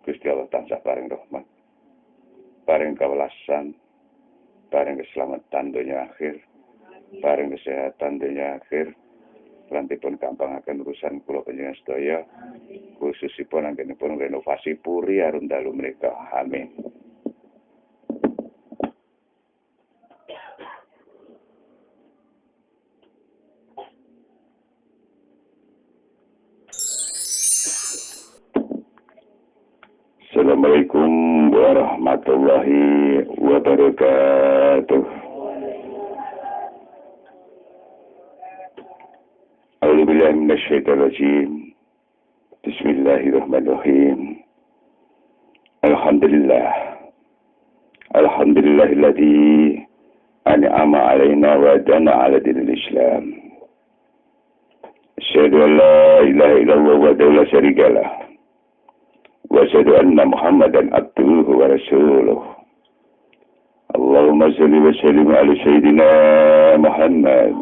Gusti Allah tansah paring rahmat, paring kawelasan, paring keselamatan dunia akhir, paring kesehatan dunia akhir, lantipun kampangaken urusan kula panjenengan sedaya, khususipun anggenipun renovasi puri arum dalu menika. Amin. Assalamualaikum warahmatullahi wabarakatuh. A'udzubillahi minasyaitonirrajim. Bismillahirrahmanirrahim. Alhamdulillah. Alhamdulillahilladzi an'ama 'alaina wa dana 'ala dinil Islam. Asyhadu an la ilaha illallah wahdahu la syarika lah. Wa asyhadu anna Muhammadan abduhu wa rasuluh. Allahumma shalli wa sallim ala sayyidina Muhammad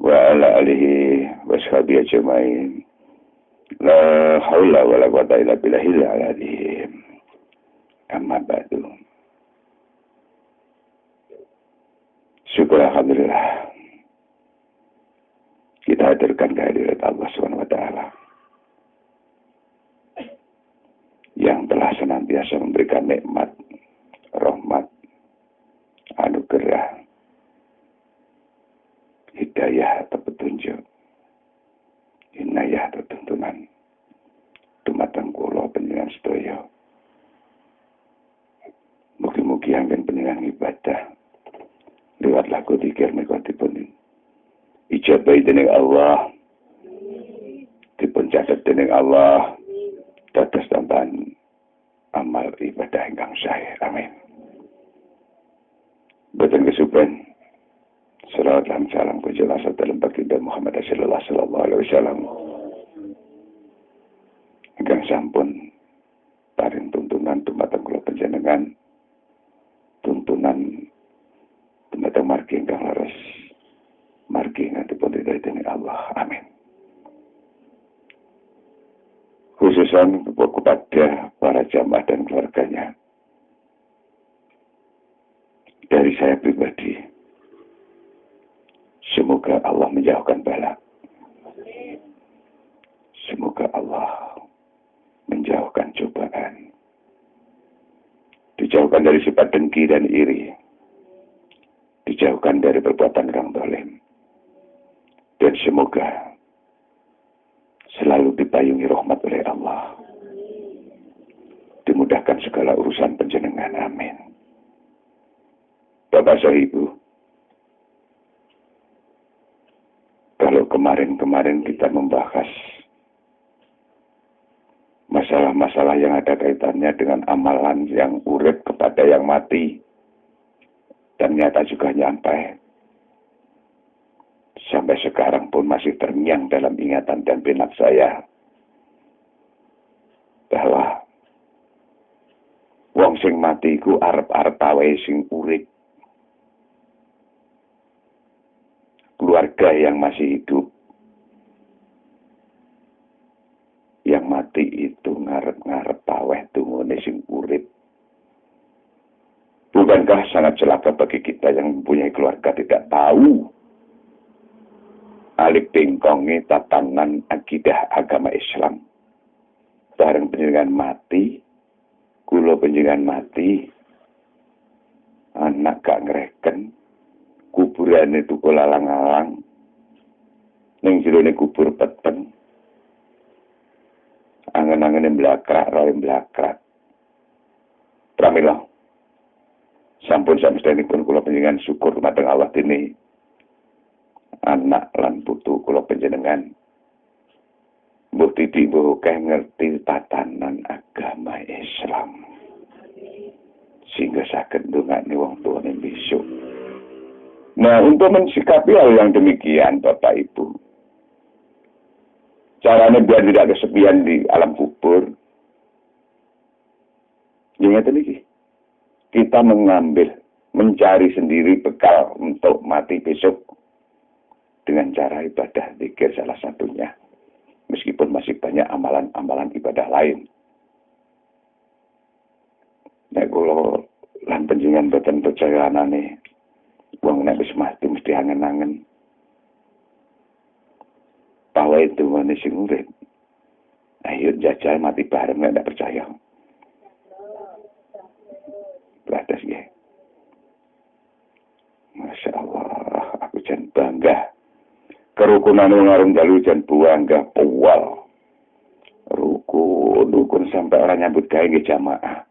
wa ala alihi wa sahbihi ajmain. La haula wa la quwwata illa billahil azim. Amma ba'du. Syukur alhamdulillah. Kita hadirkan kehadirat Allah Subhanahu wa taala yang telah senantiasa memberikan nikmat, rahmat, anugerah, hidayah atau petunjuk, inayah atau tuntunan, dumateng kula panjenengan sedaya. Mugi-mugi anggen panjenengan ibadah lewat lagu dzikir menika dipun ijabahi dening Allah, dipun catet dening Allah dados tambahan amal ibadah ingkang sae. Amin. Boten kesupen salawat lan salam kejelasan dalam baginda Muhammad sallallahu alaihi wasallam ingkang sampun paring tuntunan dumateng kula panjenengan, tuntunan dumateng margi ingkang leres, margi ingkang dipunridhoi dening Allah. Amin. Khususan kepada para jamaah dan keluarganya. Dari saya pribadi, semoga Allah menjauhkan bala. Semoga Allah menjauhkan cobaan. Dijauhkan dari sifat dengki dan iri. Dijauhkan dari perbuatan orang zalim. Dan semoga selalu dipayungi rahmat oleh Allah. Dimudahkan segala urusan panjenengan. Amin. Bapak Ibu, kalau kemarin-kemarin kita membahas masalah-masalah yang ada kaitannya dengan amalan yang urip kepada yang mati, dan nyata juga nyampai, sampai sekarang pun masih terngiang dalam ingatan dan benak saya bahwa wong sing mati iku arep-arep wae sing urip. Keluarga yang masih hidup, yang mati itu ngarep-ngarep wae tungune sing urip. Bukankah sangat celaka bagi kita yang mempunyai keluarga tidak tahu alik bengkongi tatanan akidah agama Islam. Bareng panjenengan mati, kula panjenengan mati, anak gak ngreken, kuburane tuku lalang-alang, ning jerone kubur peteng, angen-angene mblakrak, rawe mblakrak. Pramila, sampun samestyanipun kula panjenengan syukur dumateng Allah dene anak lan putu kula panjenengan mbok titik mbok ngerti tatanan agama Islam sehingga saged ndongakne wong tuane besok. Nah, untuk mensikapi hal yang demikian Bapak Ibu, caranya biar tidak kesepian di alam kubur, ingat ini, kita mencari sendiri bekal untuk mati besok dengan cara ibadah zikir salah satunya. Meskipun masih banyak amalan-amalan ibadah lain Nek kula lan panjenengan boten percaya anane wong nek wis mati mesti angen-angen. Bahwa itu manusia sing urip. Ayo jajal mati bareng nek percaya. Batas ya. Masya Allah, aku jan bangga. Kerukunan ngarung dalu jan bangga puwal. Rukun sampai orang nyambut gawe nggih jamaah.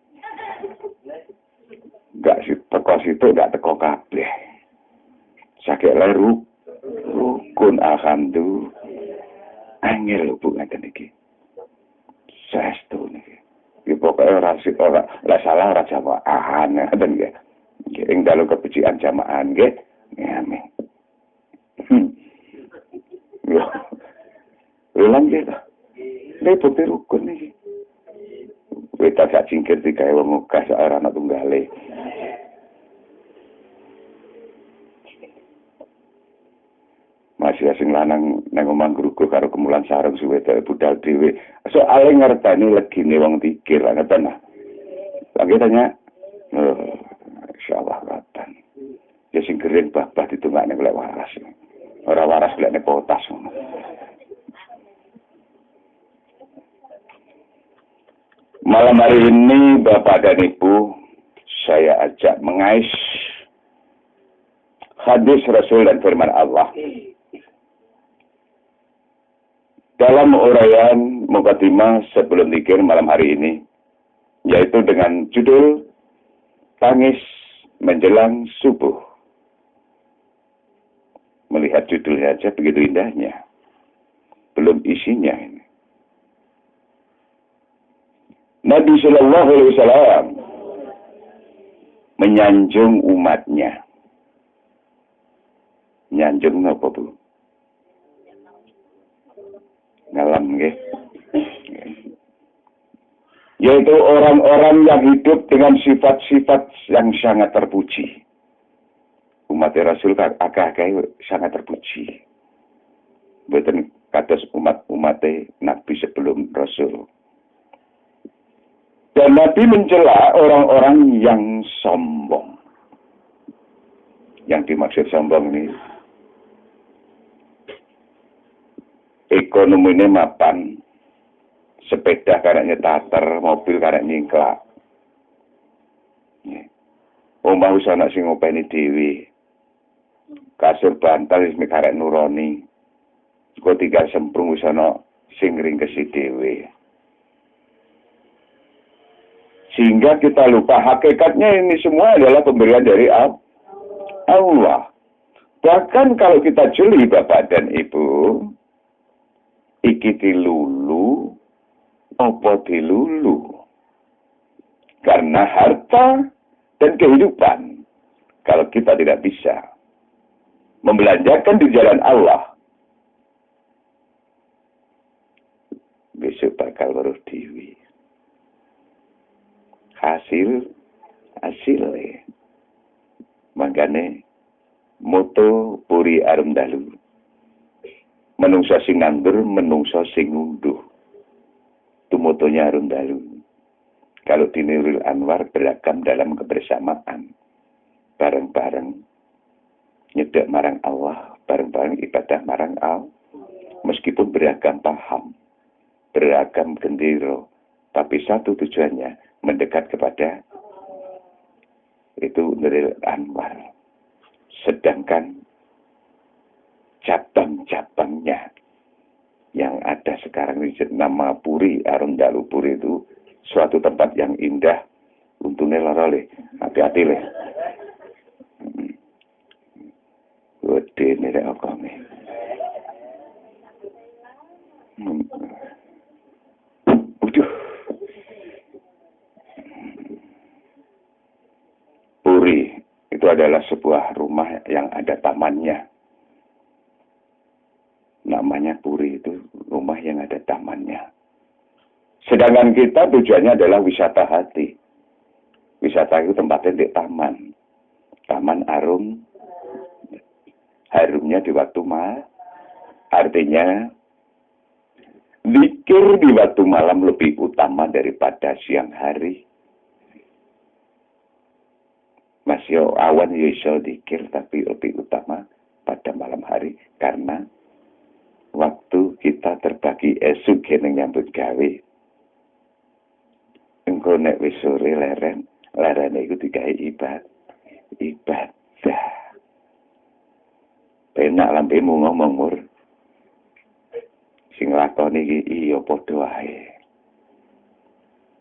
Gak sih teko situ gak teko kabeh. Sakit leru rukun alhamdulillah. Angel hubungan iki. Saestu niki. Ki pokoke ora sik ora salah ora jamaahan ngoten nggih. Nggih ing dalu kepecikan jamaahan nggih. Amin. Yo. Ulang nggih ta. Nek bukti rukun iki. Kita gak cingkir digawe wong muka ora ana tunggale. Masih asing lanang nang omah grugo karo kemulan sarung suwe dhewe budal dhewe. Soale ngerteni legine wong pikir ngoten nah. Lagi tanya, insyaallah katan. Ya sing keren babah ditungakne golek waras. Ora waras golekne potas. Malam hari ini Bapak dan Ibu saya ajak mengais hadis Rasul dan firman Allah. Dalam uraian mukadimah sebelum zikir malam hari ini, yaitu dengan judul Tangis Menjelang Subuh. Melihat judulnya aja begitu indahnya. Belum isinya ini. Nabi Sallallahu Alaihi Wasallam menyanjung umatnya. Nyanjung apa Bu? Ngalam nggih. Yaitu orang-orang yang hidup dengan sifat-sifat yang sangat terpuji. Umat Rasul akeh-akeh sangat terpuji. Boten kados umat Nabi sebelum Rasul. Dan Nabi mencela orang-orang yang sombong. Yang dimaksud sombong ini ekonominya mapan, sepeda karena nyetater, mobil karena nyingklak. Omah usana sing ngopeni dhewe. Kasur bantal wis karek nuroni. Kok tinggal semprung usana sing ringkesi dhewe. Sehingga kita lupa hakikatnya ini semua adalah pemberian dari Allah. Bahkan kalau kita jeli Bapak dan Ibu, iki dilulu, apa dilulu? Karena harta dan kehidupan, kalau kita tidak bisa membelanjakan di jalan Allah, besok bakal weruh dewi. Hasilnya. Makanya moto puri arum dalu. Menungso sing nandur, menungso sing ngunduh. Itu motonya arum dalu. Kalau di Nurul Anwar beragam dalam kebersamaan. Bareng-bareng nyedek marang Allah, bareng-bareng ibadah marang Allah. Meskipun beragam paham, beragam gendero, tapi satu tujuannya mendekat kepada itu Nurul Anwar. Sedangkan cabang-cabangnya yang ada sekarang di nama Puri Arum Dalu. Puri itu suatu tempat yang indah. Untungnya lara le, hati-hati le. Wede ini rek kami. Puri itu adalah sebuah rumah yang ada tamannya. Namanya Puri itu rumah yang ada tamannya. Sedangkan kita tujuannya adalah wisata hati. Wisata itu tempatnya di taman. Taman arum. Harumnya di waktu malam. Artinya, zikir di waktu malam lebih utama daripada siang hari. Masih awan ya iso dikir, tapi lebih utama pada malam hari karena waktu kita terbagi esuk kene nyambut gawe. Engko nek wis sore leren iku digawe ibadah. Penak lampemu ngomong mur. Sing lakoni iki iya padha wae.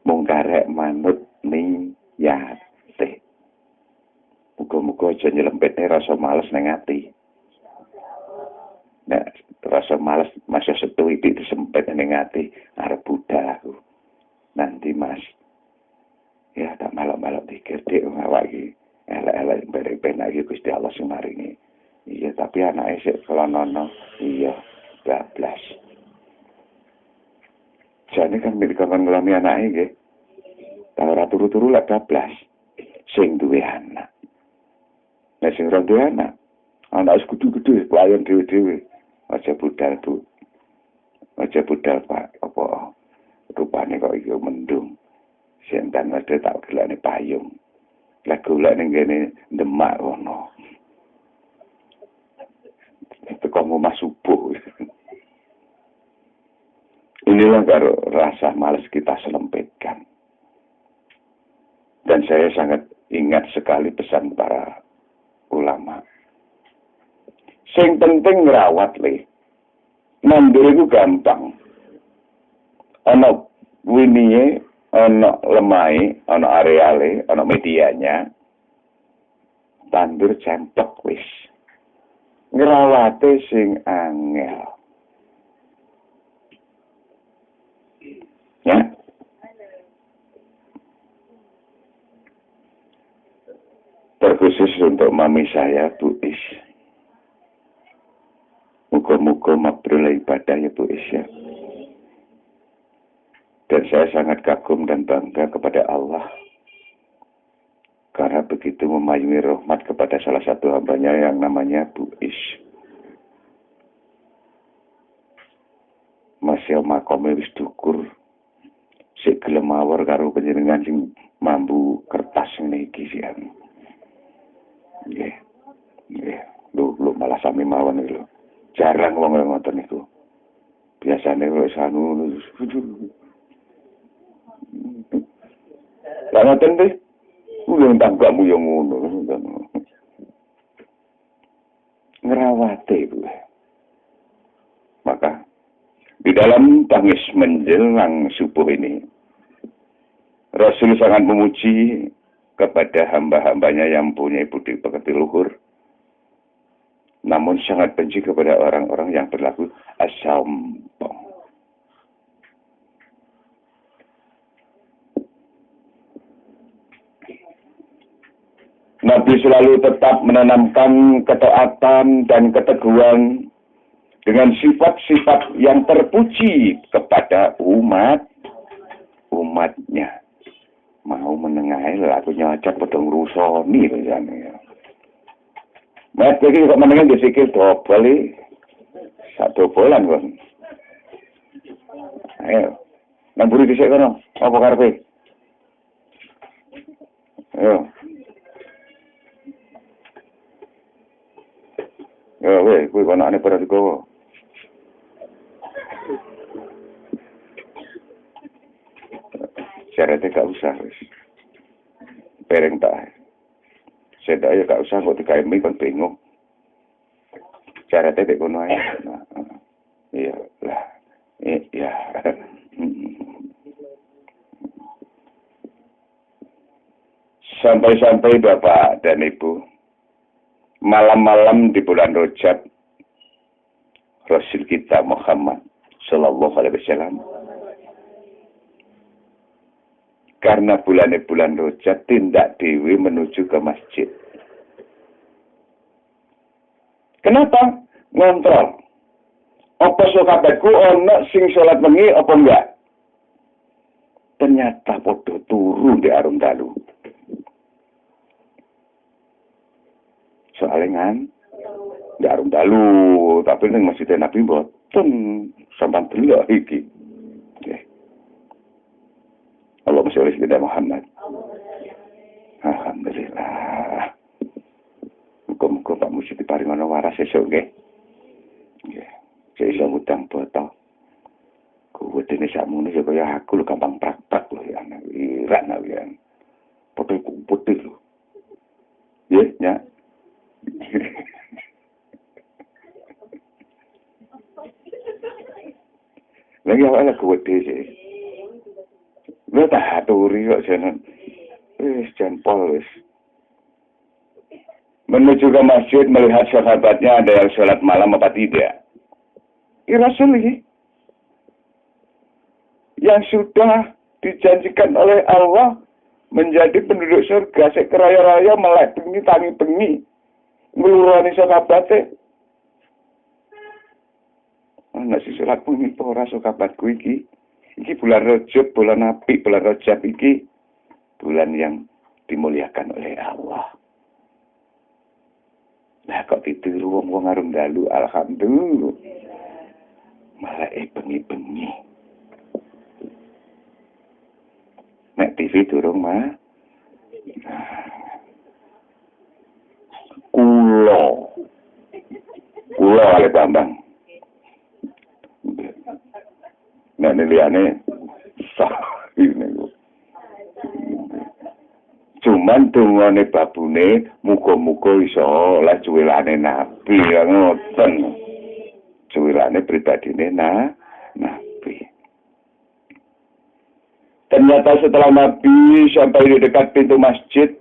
Mung karek manut niyate. Muga-muga aja nyelempetne rasa males ning ati. Nek rasa males masih setu iki disempet ning ati arep budal aku. Nanti Mas. Ya tak malak-malak pikir dik awak iki elek-elek berek-berek iki Gusti Allah sing maringi. Iya tapi anake sik kelonono. Iya, bablas. Jane kan milik kon ngelami anake nggih. Ta ora turu-turu lek bablas. Sing duwe anak. Nek sing ora duwe anak, anak wis kudu-kudu pelayan dhewe-dhewe. Aja budal, Bu. Aja budal, Pak. Apa rupane kok iki mendung. Sentan ada tak gelane payung. Lah golek ning kene Demak ngono. Itu kamu mas subuh. Inilah karo rasa malas kita selempitkan. Dan saya sangat ingat sekali pesan para ulama. Sing penting ngerawat le. Nandur itu gampang. Ono winiye, ono lemai, ono areale, ono medianya. Tandur cempek wis. Ngerawate sing angel. Ya. Terkhusus untuk mami saya, Bu Is. Muka-muka mabrur ibadah ya Bu Is ya. Dan saya sangat kagum dan bangga kepada Allah. Karena begitu memayungi rahmat kepada salah satu hambanya yang namanya Bu Is. Masih makome wis dukur. Sik gelem mawar karo panjenengan sing mambu kertas ngene iki sian. Nggih. Nggih. Lu malah sami mawon iki lho. Jarang wong ngoten niku. Biasane wis anu Lah ngoten nggih. Ulun tanggamu yo ngono. Ngerawate Bu. Maka di dalam tangis menjelang subuh ini Rasul sangat memuji kepada hamba-hambanya yang punya budi pekerti luhur. Namun sangat benci kepada orang-orang yang berlaku sombong. Nabi selalu tetap menanamkan ketaatan dan keteguhan dengan sifat-sifat yang terpuji kepada umatnya. Mau menengahi lakunya aja pedang rusoni ya. Mas iki kok menengen disikil dobel satu bulan kok. Ayo. Nang buri dhisik kono. Apa karepe? Ayo. Ya weh, kuwi kono ane pada digowo. Syaratnya gak usah wis. Pereng tak. Saya ya gak usah kok dikaimi kon bingung. Syaratnya dek kono ae. Iya lah. Iya. Sampai-sampai Bapak dan Ibu, malam-malam di bulan Rajab, Rasul kita Muhammad Sallallahu Alaihi Wasallam, karena bulan Rajab tindak dewi menuju ke masjid. Kenapa? Ngontrol. Apa sahabatku ono sing salat wengi apa enggak? Ternyata podo turu di arung dalu. Soalnya kan di arung dalu, tapi ning masjid Nabi mboten sampean delok iki. Nggih. Allah masya Allah Muhammad. Alhamdulillah. Muga-muga Pak Musi diparingono waras esuk nggih. Nggih. Saya iso ngutang botol. Kuwedene sakmono ya kaya aku lho gampang praktek lho ya. Iran ya. Padha putih lho. Nggih, ya. Lagi awalnya kuwedhe sih. Lha tak aturi kok jeneng. Wis jan pol wis. Menuju ke masjid melihat sahabatnya ada yang sholat malam apa tidak. Rasul yang sudah dijanjikan oleh Allah menjadi penduduk surga sekeraya-raya melek bengi tangi bengi nglurani sahabate. Ana si sholat bengi ora sahabatku iki. Iki bulan Rajab, bulan apik, bulan Rajab iki bulan yang dimuliakan oleh Allah. Nah kok ditiru wong-wong arung dalu, alhamdulillah. Malah bengi-bengi. Nek TV durung mah. Kulo ale Bambang. Nek liyane ini. Cuman dungane babune muga-muga iso lah cuwilane nabi ngoten. Cuwilane pribadine nabi. Ternyata setelah Nabi sampai di dekat pintu masjid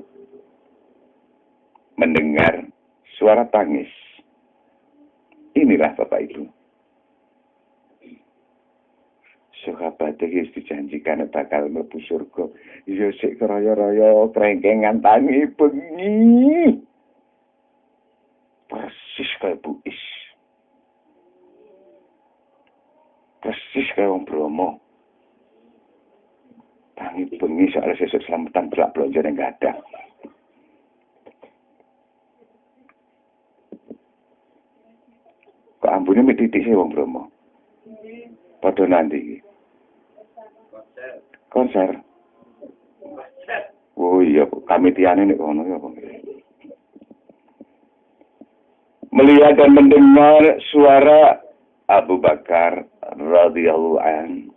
mendengar suara tangis. Inilah Bapak Ibu. Sahabat iki dijanjikan bakal mlebu surga. Ya sik raya-raya krengkengan tangi bengi. Persis kaya Buis. Persis kaya wong Bromo. Tangi bengi soal sesuk selamatan belak blonjo ning gadang. Kok ambune mititise wong Bromo. Padha nanti iki. Konser. Oh iya, kami tiane nek ngono ya. Melihat dan mendengar suara Abu Bakar radhiyallahu an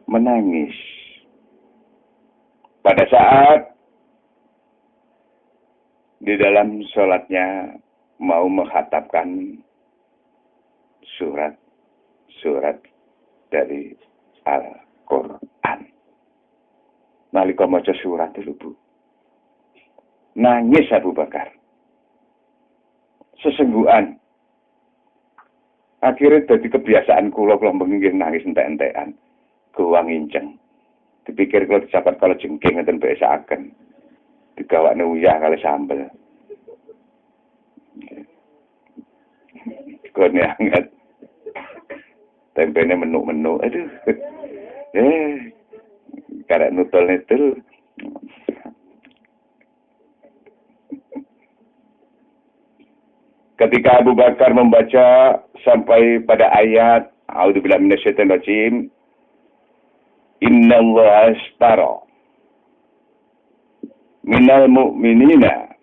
menangis. Pada saat di dalam sholatnya mau menghatapkan surat dari Al-Quran. Nalika maca surat itu, Bu. Nangis Abu Bakar. Sesenggukan. Akhirnya jadi kebiasaan kula bengi nangis entek-entekan. Gawang inceng. Dipikir kalau dicapat kalau jengking ngeten biasaaken. Digawakne uyah kali sambel. Kone anget. Tempene menuk-menuk. Aduh. Karek nutul-nutul. Ketika Abu Bakar membaca sampai pada ayat A'udzubillahi minasyaitonir rajim. Innallaha ashtara minal mu'minina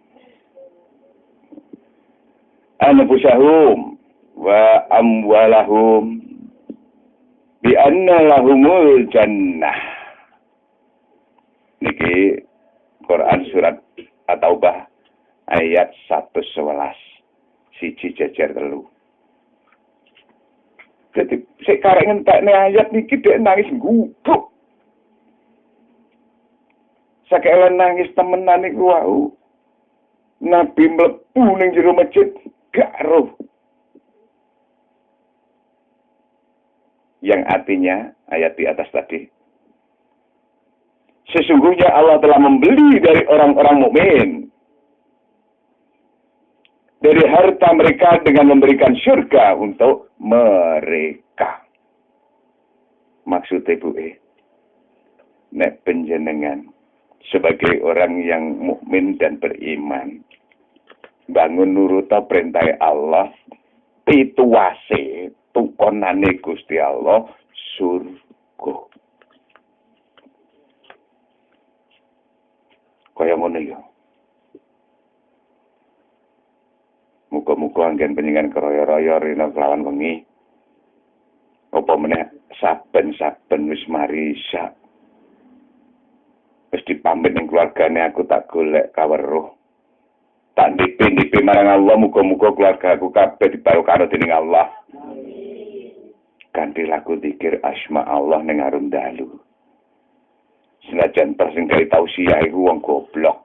anfusahum wa amwalahum bi anna lahumul jannah. Niki Quran surat At-Taubah ayat 111 siji jejer 3. Jadi sik karek ngentekne ayat niki dhek nangis nggutuk. Sakele nangis temenan niku wau. Nabi mlebu ning jero masjid gak roh. Yang artinya ayat di atas tadi. Sesungguhnya Allah telah membeli dari orang-orang mukmin dari harta mereka dengan memberikan surga untuk mereka. Maksudnya Bu nek penjenengan sebagai orang yang mukmin dan beriman bangun nuruta perintah Allah pituwase tukonane Gusti Allah surga. kaya ngono ya. Muga-muga anggen panjenengan keroyo-royo rina kelawan wengi. Apa meneh saben-saben wis mari isya. Wis dipamit ning keluargane aku tak golek kaweruh. Tak ndipi marang Allah, muga-muga keluarga aku kabeh dibarokah dening Allah. Kanthi lagu zikir asma Allah ning arum dalu. Senajan sing kaya tausiah iku wong goblok.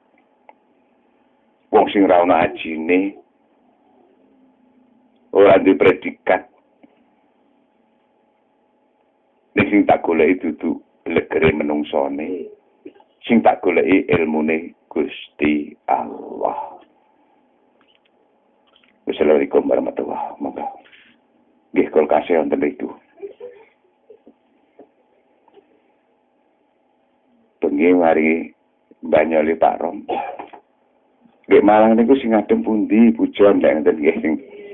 Wong sing ra ono ajine. Ora di predikat. Nek sing tak goleki dudu legere menungsone. Sing tak goleki ilmune Gusti Allah. Wassalamualaikum warahmatullahi wabarakatuh. Nggih kula kasih wonten itu. Bengi mari banyoli Pak Rom. Nggih Malang niku sing adem pundi pujon lek ngeten nggih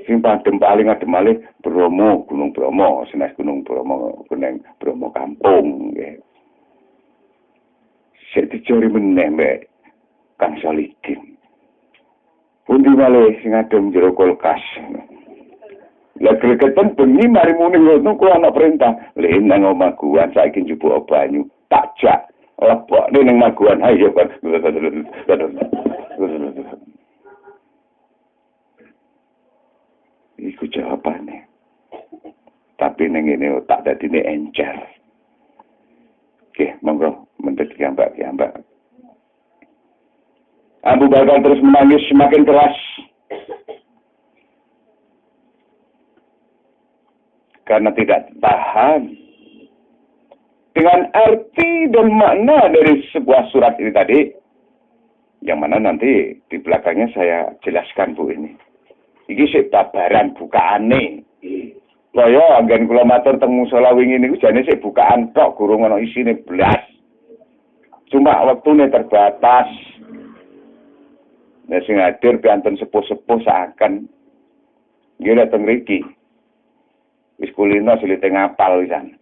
sing padem paling adem malih Bromo, Gunung Bromo, senes Gunung Bromo, Gunung Bromo kampung nggih. Sik dicuri meneh Mbak Kang Solikin. Pundi malih sing adem jero kulkas. Lah gregetan bengi mari muni ngono kula ana perintah. Lha nang omaguan saiki njupuk banyu. Tak jak lebokne ning maguan ayo kan. Iku jawabane. Tapi ning ngene tak dadine encer. Oke, monggo mendet kiambak. Abu Bakar terus menangis semakin keras. Karena tidak tahan dengan arti dan makna dari sebuah surat ini tadi. Yang mana nanti di belakangnya saya jelaskan Bu ini. Iki sik babaran bukaane. Kaya anggen kula matur teng musala wingi niku jane sik bukaan tok gurung ana isine blas. Cuma wektune terbatas. Nek sing hadir piantun sepuh-sepuh saken nggih dateng mriki. Wis kulino silite ngapal wisan.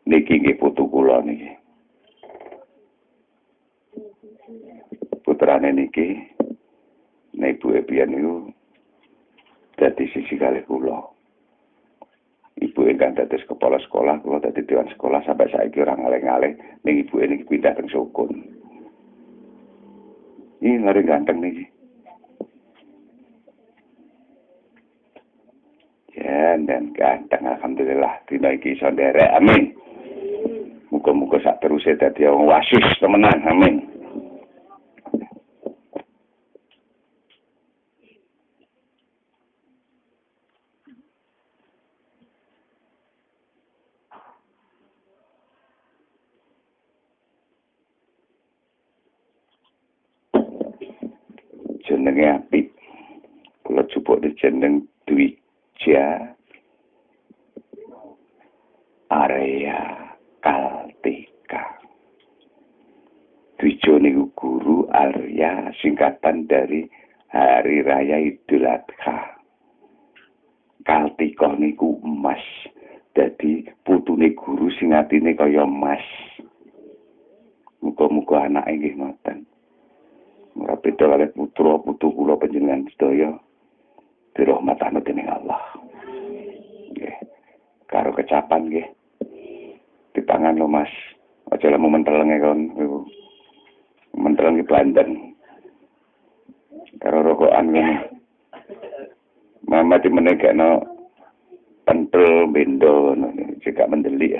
Niki nggih putu kula niki. Putrane niki nek ibu pian niku dadi sisi kalih kula. Ibu ingkang dados kepala sekolah, kula dadi dewan sekolah sampai saiki ora ngalih-ngalih ning ibu niki pindah teng Sukun. Ini lari ganteng niki. Dan ganteng alhamdulillah dina iki iso nderek amin. Muga-muga sak teruse dadi wong wasis temenan amin. Jenenge apik. Kula jupuk di jeneng Dwija Arya Kaltika. Dwija niku guru, Arya singkatan dari Hari Raya Idul Adha. Kaltika niku emas. Dadi putune guru sing atine kaya emas. Muga-muga anake nggih ngoten. Ora beda kalih putu kula panjenengan sedaya dirahmatane dening Allah. Nggih. Karo kecapan nggih. Dipangan lho Mas. rokok-rokokan ngono. Mama di menegakno pentul bendo jika mendelik.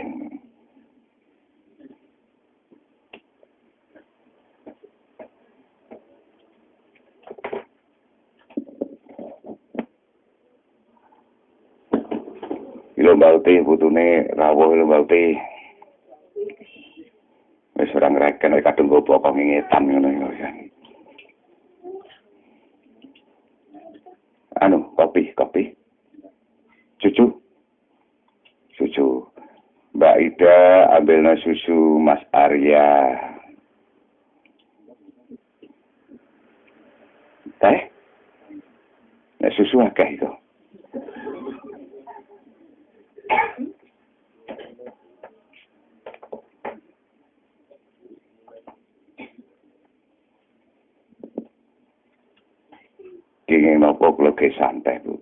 Lombal teh putune rawuh lombal teh. Wis ora ngreken nek kadung go pokok ngetan ngono ya. Anu, kopi. Susu. Mbak Ida ambilnya susu Mas Arya. Teh? Nek susu akeh itu. Kenging nopo kula ge santai, Bu.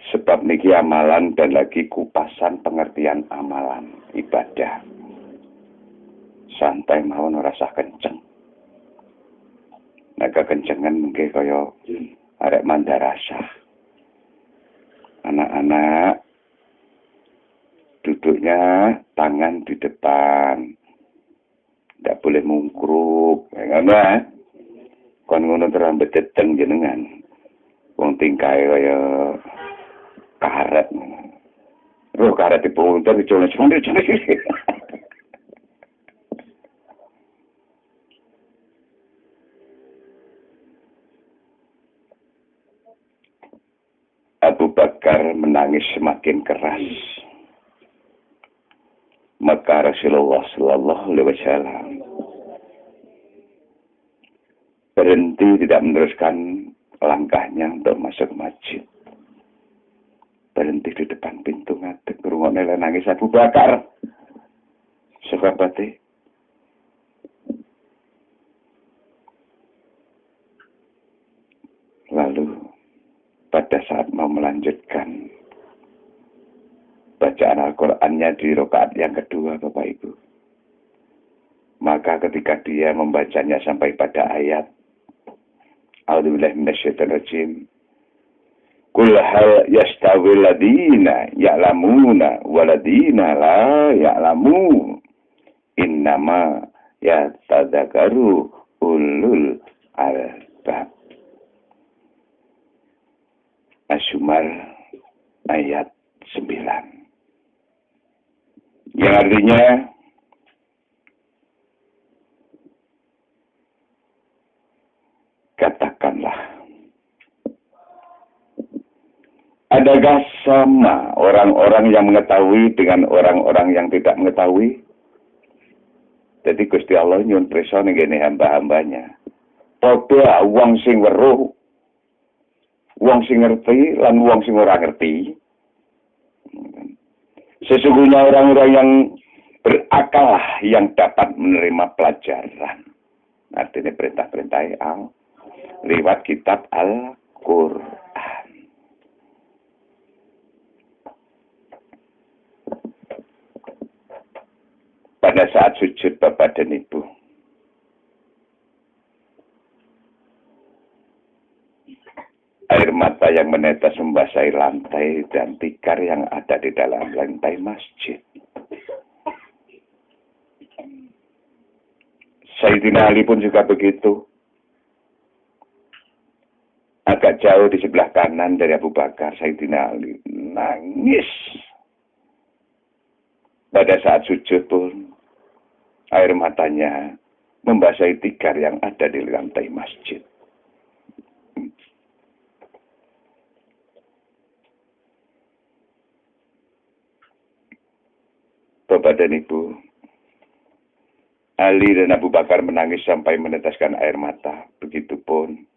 Sebab niki amalan dan lagi kupasan pengertian amalan ibadah. Santai mawon ora usah kenceng. Nek kencengan mengke kaya arek mandarasah. Anak-anak duduknya tangan di depan. Tidak boleh mungkruk. Ngono kon ngono terambet teteng jenengan. Wong tingkae kaya karet. Roh karet dipunter dicono-cono. Abu Bakar menangis semakin keras. Maka Rasulullah Sallallahu Alaihi Wasallam berhenti, tidak meneruskan langkahnya untuk masuk masjid. Berhenti di depan pintu ngadeg, ngrungokne nangis Abu Bakar. Sahabate. Lalu pada saat mau melanjutkan bacaan Al-Qur'annya di rakaat yang kedua, Bapak Ibu. Maka ketika dia membacanya sampai pada ayat A'udzubillahi minasyaitonirrajim. Qul hal yastawil ladina ya'lamuna waladina la ya'lamu. Innama yatadzakaru ulul albab. Asy-Syumar ayat 9. Yang artinya katakanlah, adakah sama orang-orang yang mengetahui dengan orang-orang yang tidak mengetahui? Jadi Gusti Allah nyuwun pirsa ning ngene hamba-hambanya. Padha wong sing weruh, wong sing ngerti lan wong sing ora ngerti. Sesungguhnya orang-orang yang berakal yang dapat menerima pelajaran. Artinya perintah-perintah Allah lewat kitab Al-Qur'an. Pada saat sujud Bapak dan Ibu, air mata yang menetes membasahi lantai dan tikar yang ada di dalam lantai masjid. Sayyidina Ali pun juga begitu. Agak jauh di sebelah kanan dari Abu Bakar, Sayyidina Ali nangis. Pada saat sujud pun, air matanya membasahi tikar yang ada di lantai masjid. Bapak dan Ibu, Ali dan Abu Bakar menangis sampai meneteskan air mata. Begitupun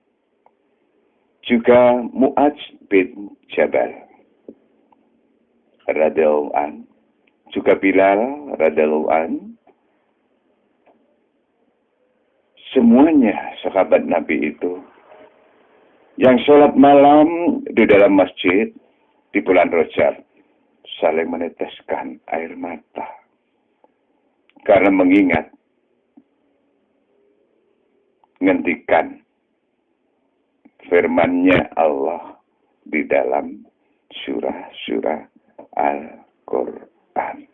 juga Mu'adz bin Jabal radhiyallahu an, juga Bilal radhiyallahu an. Semuanya sahabat Nabi itu yang sholat malam di dalam masjid di bulan Rajab saling meneteskan air mata karena mengingat ngendikan firman-Nya Allah di dalam surah-surah Al-Quran.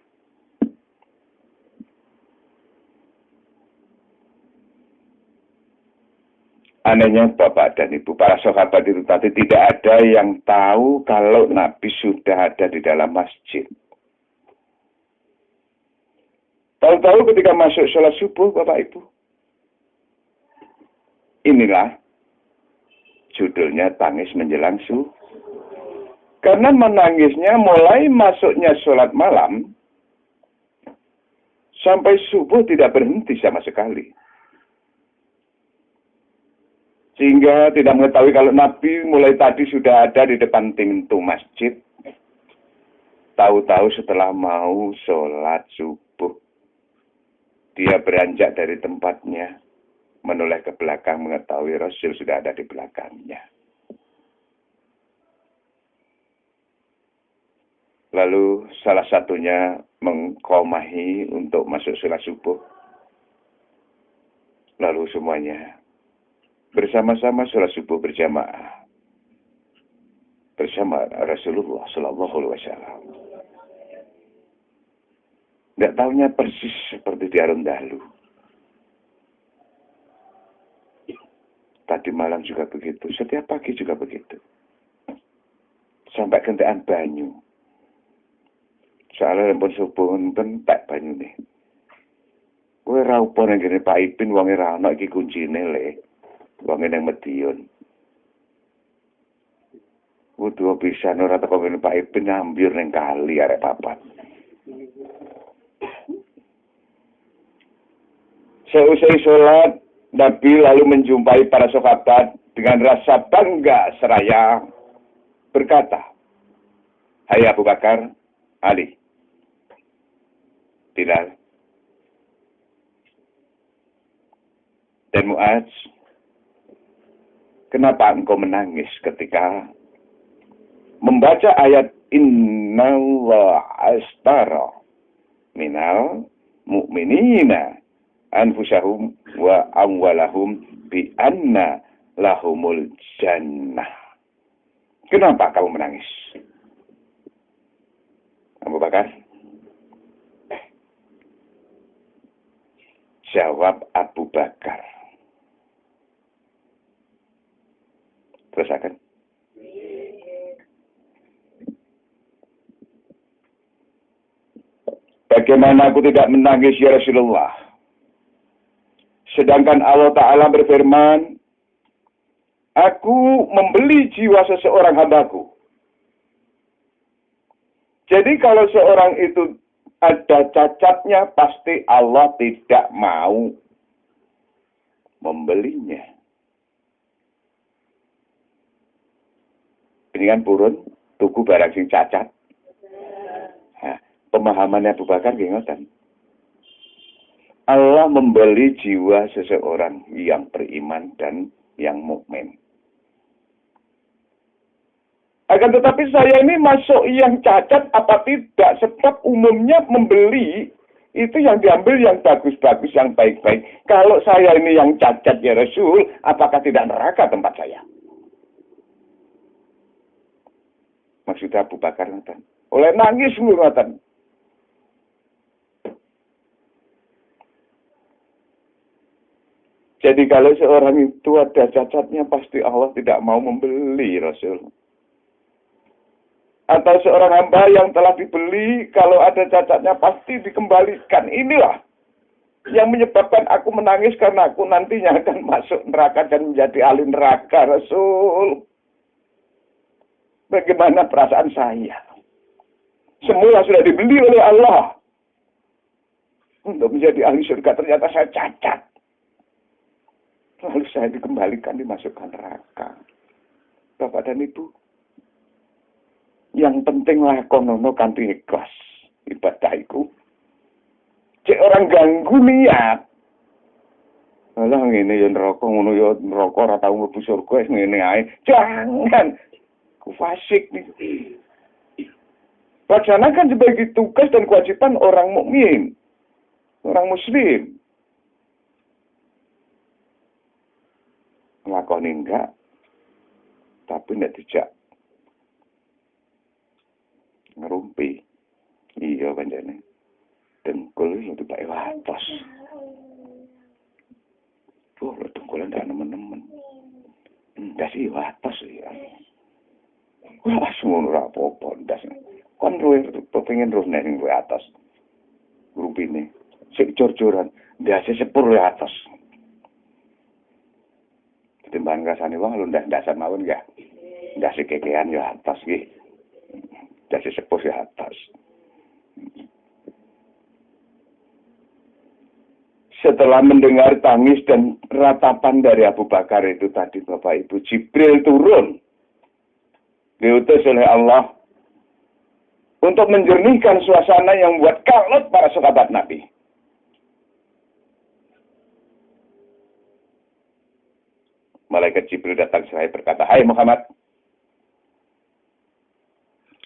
Anehnya Bapak dan Ibu, para sahabat itu tadi tidak ada yang tahu kalau Nabi sudah ada di dalam masjid. Tahu-tahu ketika masuk sholat subuh, Bapak Ibu. Inilah judulnya tangis menjelang subuh. Karena menangisnya mulai masuknya sholat malam sampai subuh tidak berhenti sama sekali. Sehingga tidak mengetahui kalau Nabi mulai tadi sudah ada di depan pintu masjid. Tahu-tahu setelah mau sholat subuh, dia beranjak dari tempatnya, menoleh ke belakang mengetahui Rasul sudah ada di belakangnya. Lalu salah satunya mengkomahi untuk masuk sholat subuh. Lalu semuanya bersama-sama sholat subuh berjamaah bersama Rasulullah Sallallahu Alaihi Wasallam. Tidak tahunya persis seperti di Arun Dalu. Tadi malam juga begitu, setiap pagi juga begitu. Sampai kentekan banyu. Soalnya pun subuh pun tak banyu nih. Kowe ra opo nang ngene Pak Ipin wong ra ana iki kuncine le. Wong nang Medion. Kudu bisa ora teko ngene Pak Ipin nyambir ning kali arek papat. Seusai sholat, Nabi lalu menjumpai para sahabat dengan rasa bangga seraya berkata, "Hai Abu Bakar, Ali, Bilal, dan Mu'adz, kenapa engkau menangis ketika membaca ayat Inna Allah astara minal mu'minina anfusahum wa amwalahum bi anna lahumul jannah." Kenapa kamu menangis? Abu Bakar? Jawab Abu Bakar. Terus akan. Bagaimana aku tidak menangis ya Rasulullah? Sedangkan Allah Ta'ala berfirman, aku membeli jiwa seseorang hambaku. Jadi kalau seorang itu ada cacatnya, pasti Allah tidak mau membelinya. Ini kan purun, tuku barang sing cacat. Nah, pemahamannya Abu Bakar ngoten. Allah membeli jiwa seseorang yang beriman dan yang mukmin. Akan tetapi saya ini masuk yang cacat apa tidak? Sebab umumnya membeli itu yang diambil yang bagus-bagus, yang baik-baik. Kalau saya ini yang cacat ya Rasul, apakah tidak neraka tempat saya? Maksudnya Abu Bakar ngoten. Oleh nangis ngoten. Jadi kalau seorang itu ada cacatnya, pasti Allah tidak mau membeli Rasul. Atau seorang hamba yang telah dibeli, kalau ada cacatnya pasti dikembalikan. Inilah yang menyebabkan aku menangis karena aku nantinya akan masuk neraka dan menjadi ahli neraka, Rasul. Bagaimana perasaan saya? Semula sudah dibeli oleh Allah untuk menjadi ahli surga, ternyata saya cacat. Lalu saya dikembalikan, dimasukkan neraka. Bapak dan Ibu, yang penting lakonono kanthi ikhlas ibadahku. Cek orang ganggu niat. Alah ngene ya neraka ngono ya neraka ora tau mlebu surga wis ngene ae. Jangan. Ku fasik nih. Laksanakan sebagai tugas dan kewajiban orang mukmin, orang muslim. Lakoni enggak, Tapi nek dijak ngerumpi. Iya pancene. Dengkul itu tak watos. Tuh, dengkulan ndak nemen-nemen. Ndas iki watos ya. Wah, ngono ora apa-apa ndas. Kon luwih pengen terus nek ning atas. Grupine. Sik jor-joran, ndase sepur ya atas. Timbang rasane wong lu ndas-ndasan mawon ya. Ndase kekean ya atas iki. Ndase sepur ya atas. Setelah mendengar tangis dan ratapan dari Abu Bakar itu tadi, Bapak Ibu, Jibril turun. Diutus oleh Allah untuk menjernihkan suasana yang membuat kalut para sahabat Nabi. Malaikat Jibril datang saya berkata, "Hai Muhammad,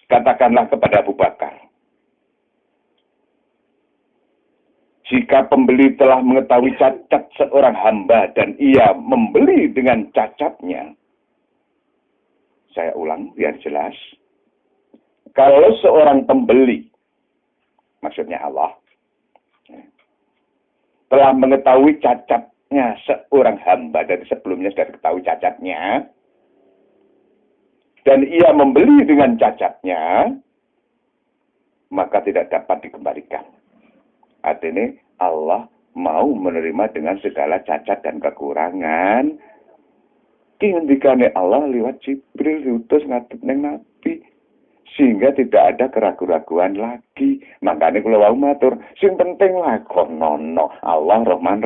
katakanlah kepada Abu Bakar, jika pembeli telah mengetahui cacat seorang hamba dan ia membeli dengan cacatnya." Saya ulang biar jelas. Kalau seorang pembeli, maksudnya Allah, telah mengetahui cacatnya seorang hamba, dari sebelumnya sudah diketahui cacatnya, dan ia membeli dengan cacatnya, maka tidak dapat dikembalikan. Artinya Allah mau menerima dengan segala cacat dan kekurangan. Ngendikane Allah lewat Jibril diutus ngadep ning Nabi, sehingga tidak ada keraguan-raguan lagi. Makanya kalau wau matur, sing penting lakonono Allah Rahman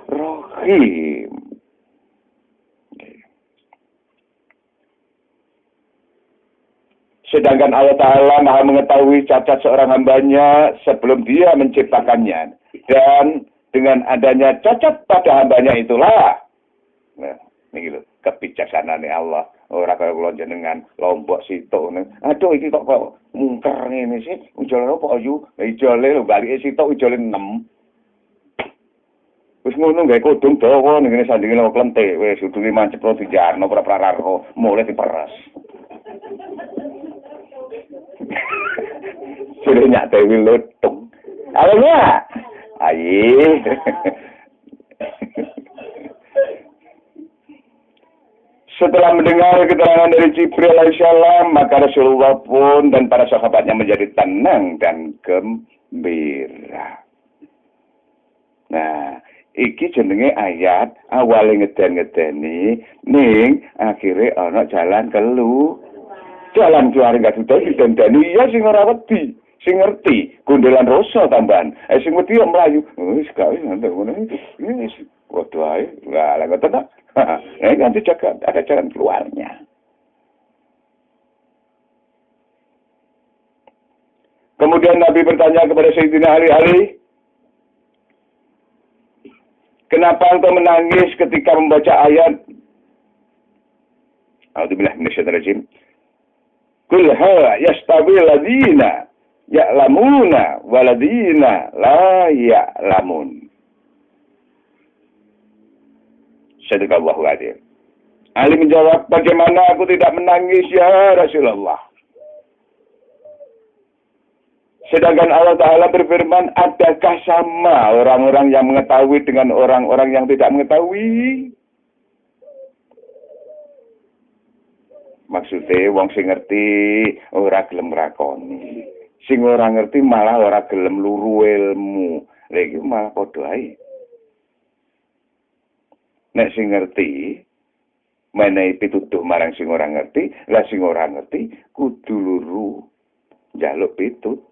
Rahim. Sedangkan Allah Ta'ala maha mengetahui cacat seorang hambanya sebelum dia menciptakannya. Dan dengan adanya cacat pada hambanya itulah, nah, ini lho, kebijaksanaan Allah. Ora kaya kula jenengan lombok sitok. Aduh iki kok mungker ngene sih. Ujole apa ayu? Ijole lho balike sitok ujole 6. Wis ngono gawe kodong dawa ning ngene sandinge lho klentik. Wis udune mancep lo dijarno ora prararo, mulai diperas. Sudah nyak dewi lutung. Alanya. Ayi. Setelah mendengar keterangan dari Jibril alaihissalam, maka Rasulullah pun dan para sahabatnya menjadi tenang dan gembira. Nah, iki jenenge ayat awale ngeden-ngedeni ning akhire ana jalan kelu. Jalan keluar gak sudah didandani ya sing ora wedi, sing ngerti, gondelan rasa tambahan. Sing wedi yo mlayu. Wis gak ngono iki. Wis waduh ae, lah ngoten ta. Nanti ada jalan keluarnya. Kemudian Nabi bertanya kepada Sayyidina Ali, kenapa engkau menangis ketika membaca ayat A'udzubillahi minasyaitonir rajim. Qul hal yastawi alladziina ya'lamuna walladziina la ya'lamun. Sadaqallahu adzim. Ali menjawab, bagaimana aku tidak menangis ya Rasulullah? Sedangkan Allah Ta'ala berfirman, adakah sama orang-orang yang mengetahui dengan orang-orang yang tidak mengetahui? Maksudnya, wong sing ngerti ora gelem nglakoni. Sing ora ngerti malah ora gelem luru ilmu. Lha iki malah padha ae. Nek sing ngerti menehi pitutuh marang sing ora ngerti, lah sing ora ngerti kudu luru njaluk pitutuh.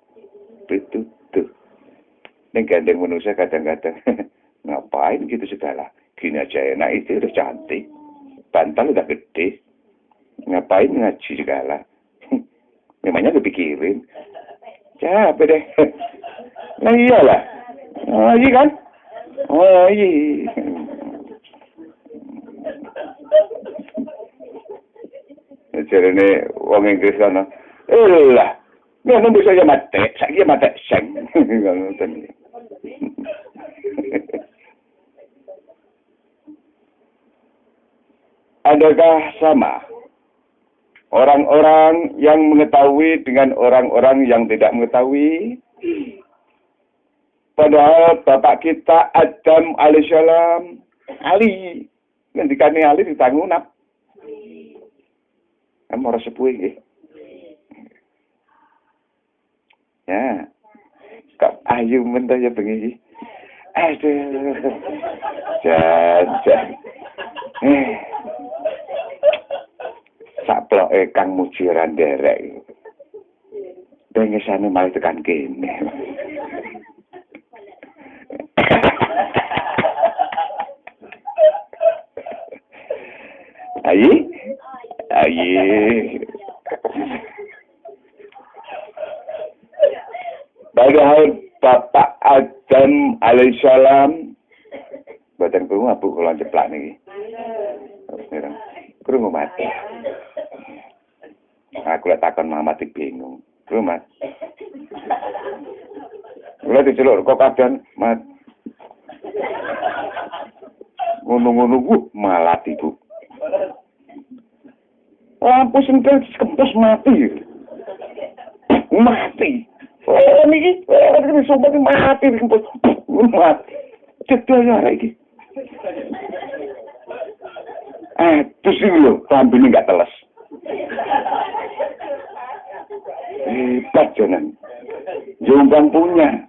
Ning gandeng manusia kadang-kadang ngapain gitu segala. Gini aja enak itu udah cantik. Bantal udah gede. Ngapain ngaji segala. Memangnya kepikirin. Capek deh. Nah iyalah. Oh iya kan? Oh iya. Jarene wong Inggris kana. Lah, ngono bisa ya mate, saiki mate seng. Ngoten. Adakah sama Orang-orang yang mengetahui dengan orang-orang yang tidak mengetahui. Padahal bapak kita Adam alaihissalam, Ali, ngendikane Ali ditangunap. Ora sepuh nggih. Ya. Kok ayu men ya bengi. Aduh. Jan. Saploke Kang Mujiran derek. Dengesane malah tekan kene. Ayi. Padahal Bapak Adam alaihissalam badan krungu abu kula ceplak niki. Krungu mati. Aku lek takon mati bingung. Krungu Mas. Kula diceluk kok kadang Mas. Ngono-ngono malah ibu. Lampu sentil kempus mati. Mati. Oh niki sumpah mati kempus. Mati. Cedak ya iki. Terus ini loh, lambene enggak teles. Hebat janan. Jombang punya.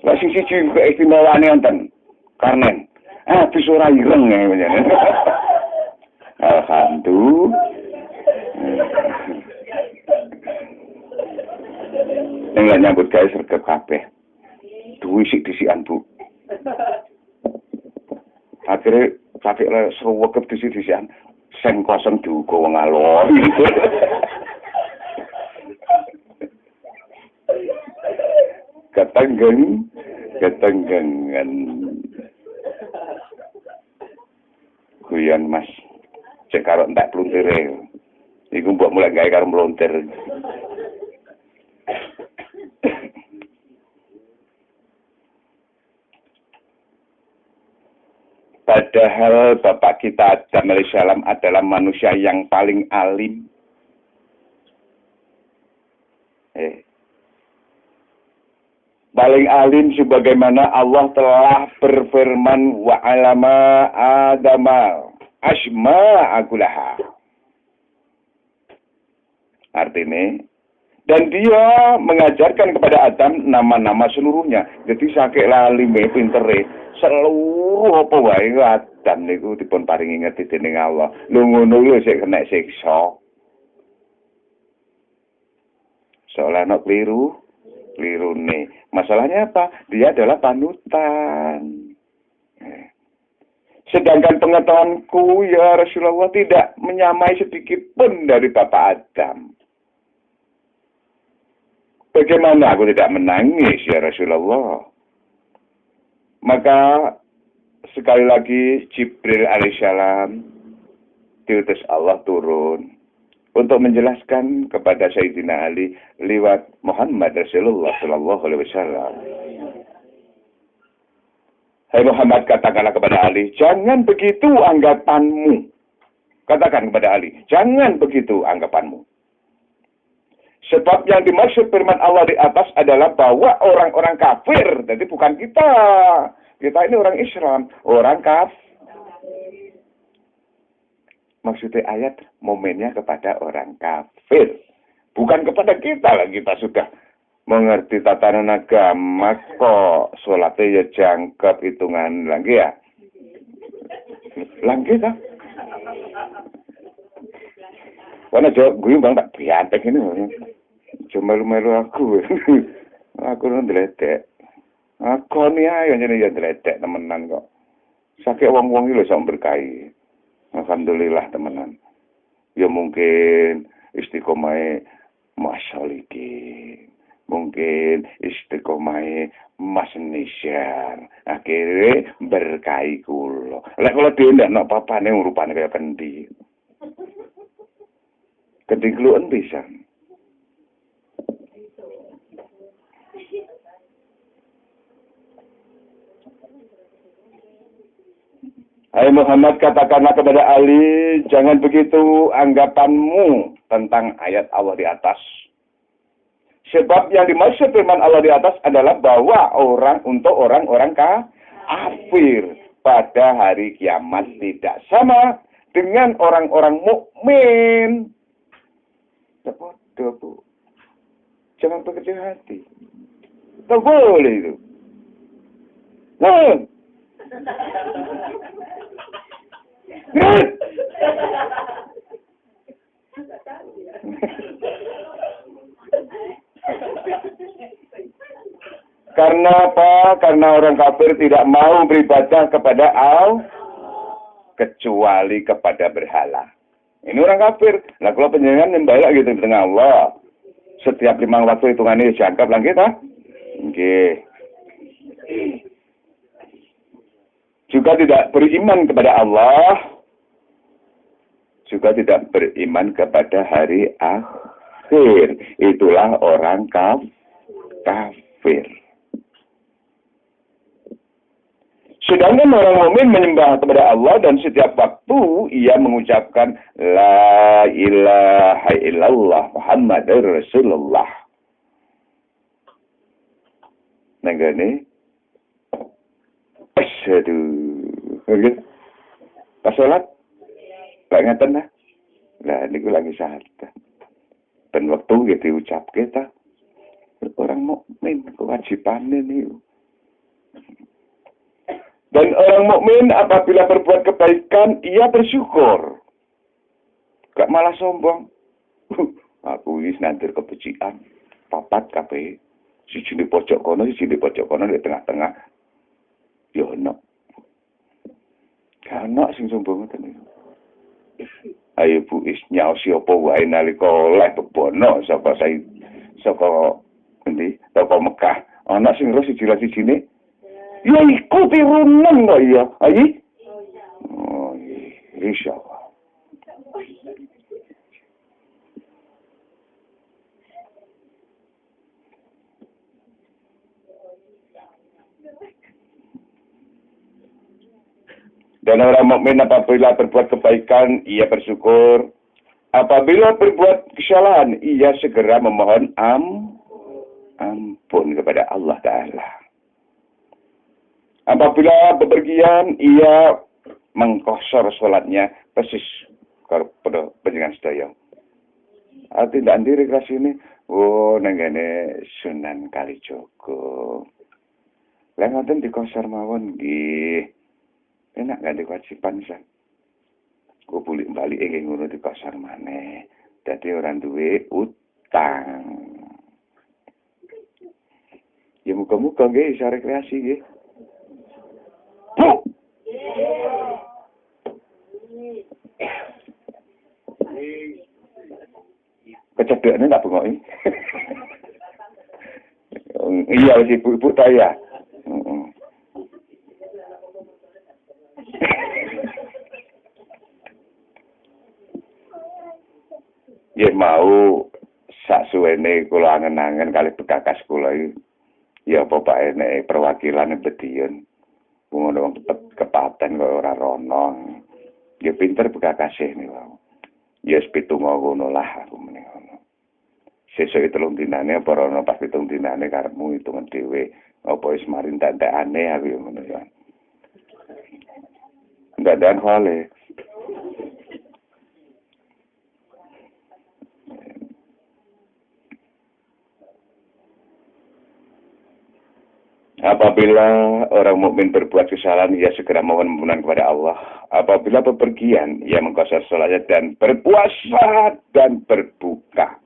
Lah sisi keistimewaane wonten. Karnen. Bis ora ireng ya. Alhamdulillah. Enggak nyambut gawe sergap kabeh. Duwe sik-disikan Bu. Akhirnya sampai sewekep disi-disian sen kosong diuga wong alon. Ketenggengan. Guyon Mas. Cek karo entek pluntire. Iku mbok mulai gawe karo mlontir. Padahal bapak kita Adam alaihissalam adalah manusia yang paling alim. Paling alim sebagaimana Allah telah berfirman wa alama adama asma akulaha. Artinya, dan dia mengajarkan kepada Adam nama-nama seluruhnya. Jadi sakit lalime pintere seluruh apa wae Adam niku dipun paringi ngerti dening Allah. Lho ngono lho sik kena siksa. Soalnya anak keliru nih. Masalahnya apa? Dia adalah panutan. Sedangkan pengetahuanku ya Rasulullah tidak menyamai sedikit pun dari Bapak Adam. Bagaimana aku tidak menangis ya Rasulullah? Maka sekali lagi Jibril alaihissalam diutus Allah turun untuk menjelaskan kepada Sayyidina Ali lewat Muhammad Rasulullah sallallahu alaihi wasallam. Hai Muhammad, katakanlah kepada Ali, jangan begitu anggapanmu. Katakan kepada Ali, jangan begitu anggapanmu. Sebab yang dimaksud firman Allah di atas adalah bahwa orang-orang kafir. Jadi bukan kita. Kita ini orang Islam. Orang kafir. Maksudnya ayat momennya kepada orang kafir. Bukan kepada kita lah. Kita sudah mengerti tatanan agama kok. Sholatnya ya jangkep hitungan lagi ya. Lagi tak? Karena jawab gue bang tak biantek ini. Cuma melu aku. Aku nang dledek. Aku ni ayo jenenge dledek temenan kok. Sakit wong-wong iki lho sak berkahi. Alhamdulillah temenan. Ya mungkin istiqomah masyalikin. Mungkin istiqomah Mas Nisyar. Akhirnya berkahi kula. Lek kula dhewe ndak ana papane rupane kaya kendi. Kendi kluwen pisan. Hai Muhammad, katakanlah kepada Ali, jangan begitu anggapanmu tentang ayat Allah di atas. Sebab yang dimaksud firman Allah di atas adalah bahwa untuk orang-orang kafir pada hari kiamat tidak sama dengan orang-orang mukmin. Bu. Jangan berkecil hati. Tak boleh itu. Nah. Karena apa? Karena orang kafir tidak mau beribadah kepada Allah kecuali kepada berhala. Ini orang kafir. Nah kalau penjenengan nyembah gitu di tengah Allah, setiap 5 waktu hitungannya jangkap lah kita. Oke. Juga tidak beriman kepada Allah, juga tidak beriman kepada hari akhir. Itulah orang kafir. Sedangkan orang mukmin menyembah kepada Allah dan setiap waktu ia mengucapkan La ilaha illallah Muhammadur Rasulullah. Nenggane asyhadu. Pas salat gak ngaten lah. Lah niku lagi syahadat. Dan waktu gitu ucap kita orang mukmin kewajibannya niku. Dan orang mukmin apabila berbuat kebaikan, ia bersyukur. Gak malah sombong. Aku wis nanti kebencian. Papat kabeh. Siji di pojok kono, siji di pojok kono di tengah-tengah. Ya ono. Gak ono sing sombong ngoten niku. Ayo Bu is nyaos sapa wae nalika oleh bebono saka endi? Saka Mekah. Ana sing terus siji-sijine ya ikuti runen kok ya. Ayi? Oh, insyaallah. Dan orang mukmin apabila berbuat kebaikan, ia bersyukur. Apabila berbuat kesalahan, ia segera memohon ampun kepada Allah Ta'ala. Apabila bepergian, ia mengkosor sholatnya persis kepada penjenengan sedaya. Tidak ndiri kelas ini, nenggane Sunan Kalijogo. Lah ngoten dikosor mawon nggih. Enak gak kewajiban san. Ku balik ngono dikosor maneh. Dadi orang duwe utang. Ya muga-muga nggih iso rekreasi nggih. Kecedekne tak bengoki. Iya wis ibu-ibu ta ya. Ya mau sak suwene kula angen-angen kali bekakas kula iki. Ya apa bae nek perwakilan Bediun. Ngono wong kepaten kok ora rono. Ya pinter bekakasih niku. Ya sepitungo ngono lah aku meneh ngono. Sesuk 3 dinane apa rono pas 7 dinane karepmu hitungan dhewe. Apa wis marin tak-takane aku yo ngono ya. Enggak ada hale. Apabila orang mukmin berbuat kesalahan, ia segera mohon ampunan kepada Allah. Apabila bepergian, ia mengkosor salatnya dan berpuasa dan berbuka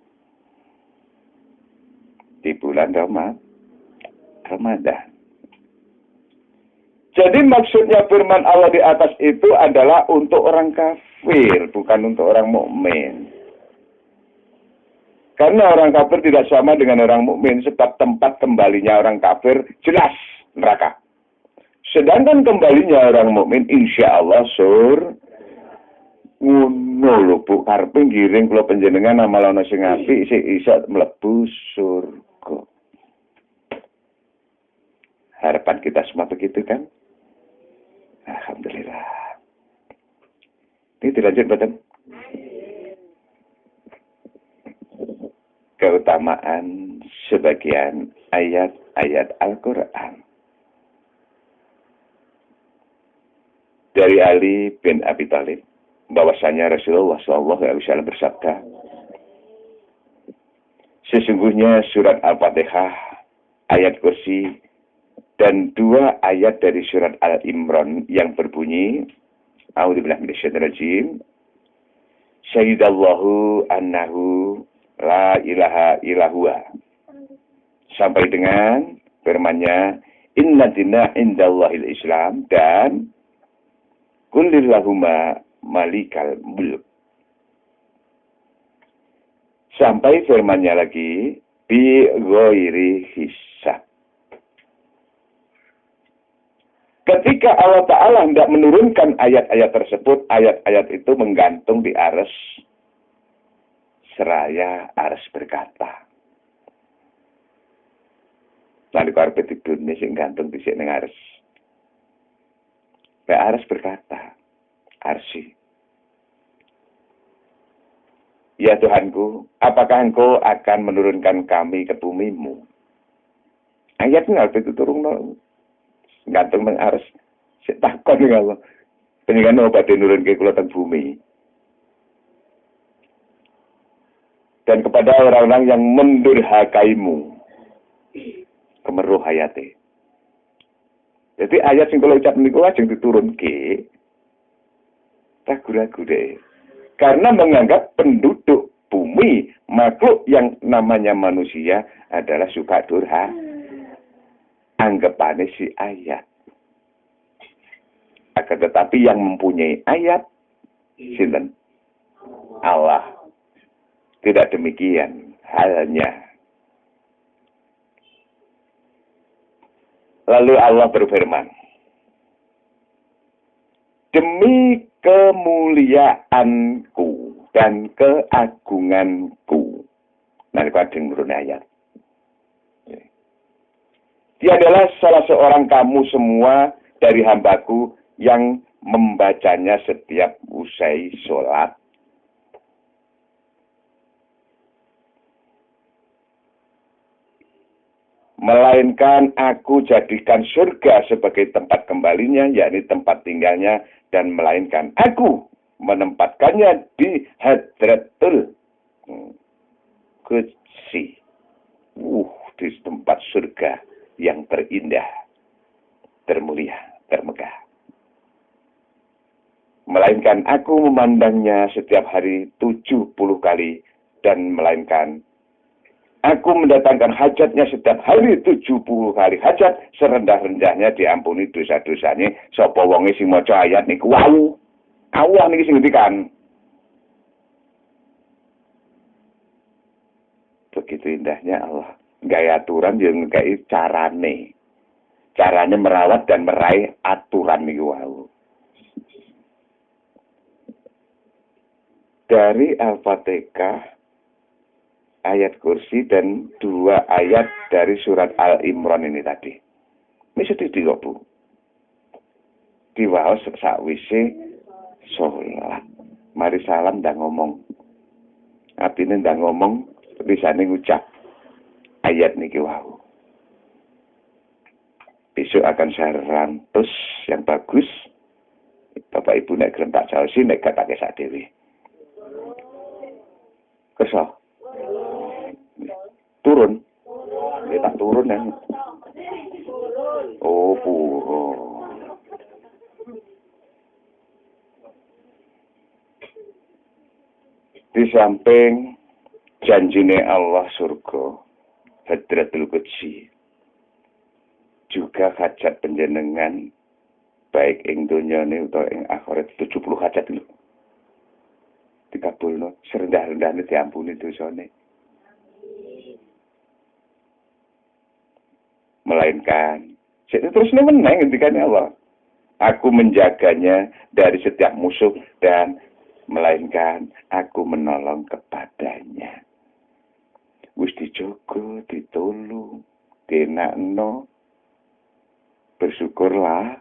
di bulan Ramadan. Jadi maksudnya firman Allah di atas itu adalah untuk orang kafir, bukan untuk orang mukmin. Karena orang kafir tidak sama dengan orang mukmin, sebab tempat kembalinya orang kafir jelas neraka. Sedangkan kembalinya orang mukmin insya Allah ngono lho Bu, karepe ngiring kula panjenengan amal ana sing apik sik isa mlebu surga. Harapan kita semua begitu kan? Alhamdulillah. Ini dilanjut betul. Keutamaan sebagian ayat-ayat Al-Quran. Dari Ali bin Abi Thalib, bahwasanya Rasulullah SAW bersabda, sesungguhnya surat Al-Fatihah, ayat kursi, dan 2 ayat dari surat Al-Imran yang berbunyi, A'udzubillahi minasyaitonir rajim, Syahidallahu annahu la ilaha illallah. Sampai dengan firman-Nya, Inna dina indallahil Islam, dan Kulillahumma malikal mulk. Sampai firman-Nya lagi, bi ghairi hisab. Ketika Allah Ta'ala hendak menurunkan ayat-ayat tersebut, ayat-ayat itu menggantung di arsy. Seraya arsy berkata. Lalu karpe tidur ini sing gantung di sini arsy. Arsy berkata, arsy. Ya Tuhanku, apakah Engkau akan menurunkan kami ke bumimu? Ayatnya harus itu turun. Gantung nang arsy. Sik takon ning Allah. Penjenengan obat nurunke kula teng bumi. Dan kepada orang-orang yang mendurhakaimu. Kemeruh hayate. Jadi ayat sing kula ucap niku lajeng diturunke. Ragu-ragu deh. Karena menganggap penduduk bumi, makhluk yang namanya manusia adalah suka durhaka. Anggapannya si ayat. Akan tetapi yang mempunyai ayat, sinten? Allah. Tidak demikian halnya. Lalu Allah berfirman, demi kemuliaanku dan keagunganku. Nah, ini kadang turun ayat. Dia adalah salah seorang kamu semua dari hambaku yang membacanya setiap usai sholat. Melainkan aku jadikan surga sebagai tempat kembalinya, yakni tempat tinggalnya, dan melainkan aku menempatkannya di Hadratul Qudsi. Di tempat surga yang terindah, termulia, termegah. Melainkan aku memandangnya setiap hari 70 kali, dan melainkan aku mendatangkan hajatnya setiap hari 70 kali hajat, serendah-rendahnya diampuni dosa-dosanya. Sapa wonge sing maca ayat niku wau. Allah niki sing ngendikan. Begitu indahnya Allah. Gaya aturan yang kayak carane. Caranya merawat dan meraih aturan niku wau. Dari Al-Fatihah, ayat kursi, dan 2 ayat dari surat Al-Imran ini tadi. Ini sedih kok, Bu. Diwaos sakwise sholat. Mari salam dan ngomong. Atine ndang ngomong, lisane ngucap ayat niki wau. Besok akan saya rantus yang bagus. Bapak Ibu nek gelem tak jaosi, nek gak tak kesak dhewe. Kesel. Turun. Kita turun ya. Oh, puro. Di samping janjine Allah surga, Hadratul Qudsi, juga hajat panjenengan baik ing donyane utawa ing akhirat 70 hajat lho. Dikabulno, serendah-rendahne diampuni dosane. Melainkan terus meneng ngendikane Allah. Aku menjaganya dari setiap musuh, dan melainkan aku menolong kepadanya. Wis dijogo, ditulung, dinakno, bersyukurlah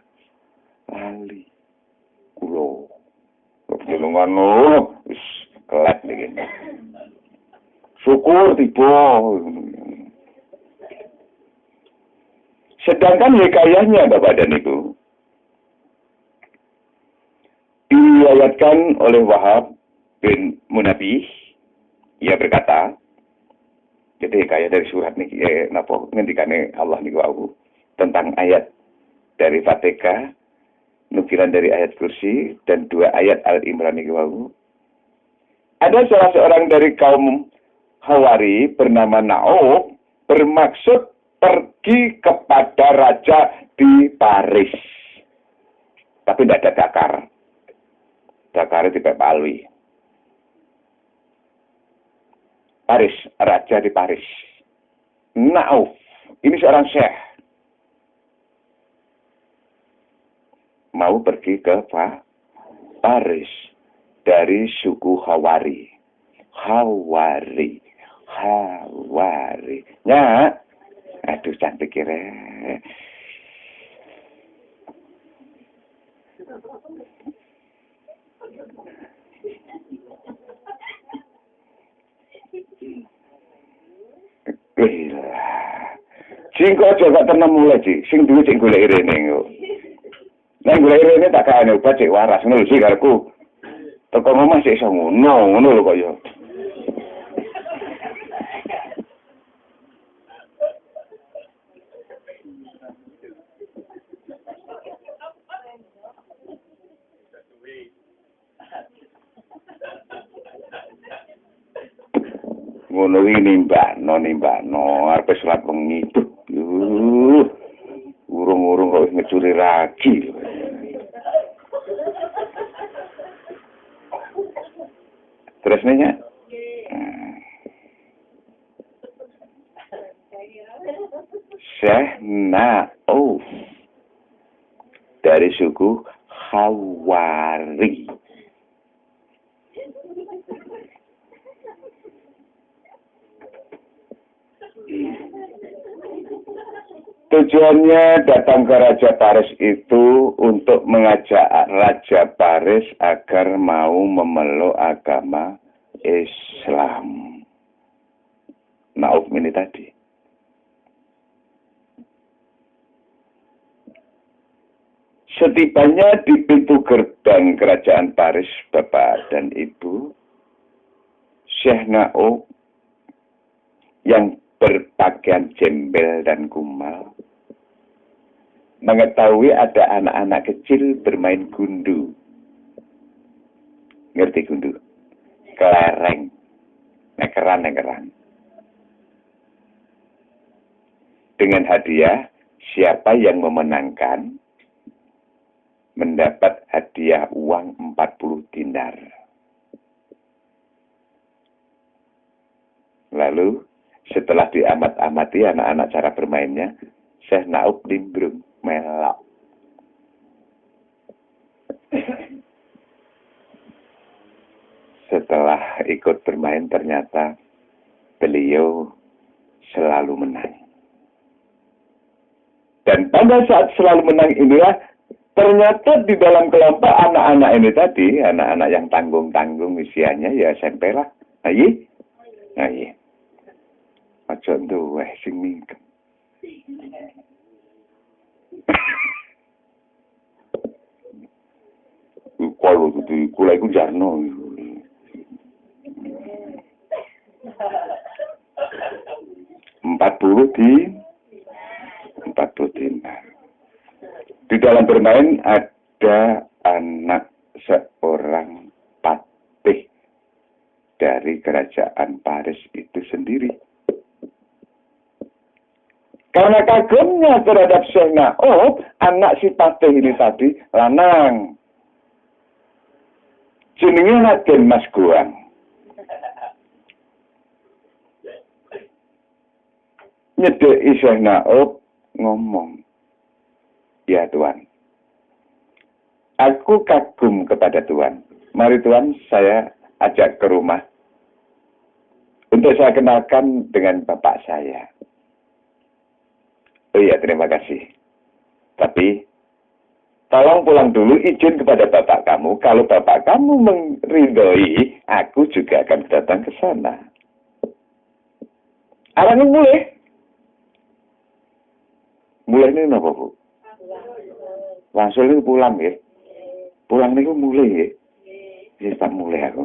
lali. Kulo Jenengan wis kelet iki. Syukur tiba. Sedangkan hikayahnya Bapak dan Ibu diriwayatkan oleh Wahab bin Munabbih. Ia berkata, jadi hikayah dari surat niki napa ngendikane Allah niku wau tentang ayat dari Fatihah, nukilan dari ayat Kursi dan 2 ayat Al-Imran niku wau. Ada salah seorang dari kaum Hawari bernama Nauf bermaksud pergi kepada raja di Paris. Tapi tidak ada Dakar. Dakar di Palui. Paris, raja di Paris. Nauf, ini seorang syekh. Mau pergi ke Paris dari suku Hawari. Hawari. Ya. Aduh, cantik kira. Sing kok aja gak tenang mulai sih. Sing dulu sing golek rene kok. Nang golek rene tak kae obat cek waras ngono sih karepku. Teko ngomong sik iso ngono lho kok ya. Ngono iki nimbano arep salat wengi. Urung-urung kok ngecuri ragi. Terus nanya? Syekh Nauf dari suku Hawari. Tujuannya datang ke Raja Paris itu untuk mengajak Raja Paris agar mau memeluk agama Islam. Nauf ini tadi. Setibanya di pintu gerbang kerajaan Paris, Bapak dan Ibu, Syekh Nauf yang berpakaian jembel dan kumal mengetahui ada anak-anak kecil bermain gundu. Ngerti gundu? Kelereng. Nekeran. Dengan hadiah, siapa yang memenangkan mendapat hadiah uang 40 dinar. Lalu setelah diamat-amati anak-anak cara bermainnya, Syekh Nauf nimbrung melok. Setelah ikut bermain ternyata beliau selalu menang. Dan pada saat selalu menang inilah ternyata di dalam kelompok anak-anak ini tadi, anak-anak yang tanggung-tanggung usianya ya SMP lah. Ayi. Aja duwe sing mingkem. Kalau itu kula iku jarno. 40 dinar. Di dalam bermain ada anak seorang patih dari kerajaan Paris itu sendiri. Karena kagumnya terhadap Syekh Nauf, anak si patih ini tadi lanang. Jenenge Raden Mas Goang. Nyedeki Syekh Nauf ngomong, "Ya Tuan, aku kagum kepada Tuan. Mari Tuan, saya ajak ke rumah untuk saya kenalkan dengan bapak saya." Oh iya, terima kasih. Tapi Tolong pulang dulu, izin kepada bapak kamu. Kalau bapak kamu meridhoi, aku juga akan datang ke sana. Arangnya mulai. Mulai ini apa, Bu? Langsung ini pulang ya. Pulang ini mulai ya. Ya, tak mulai aku.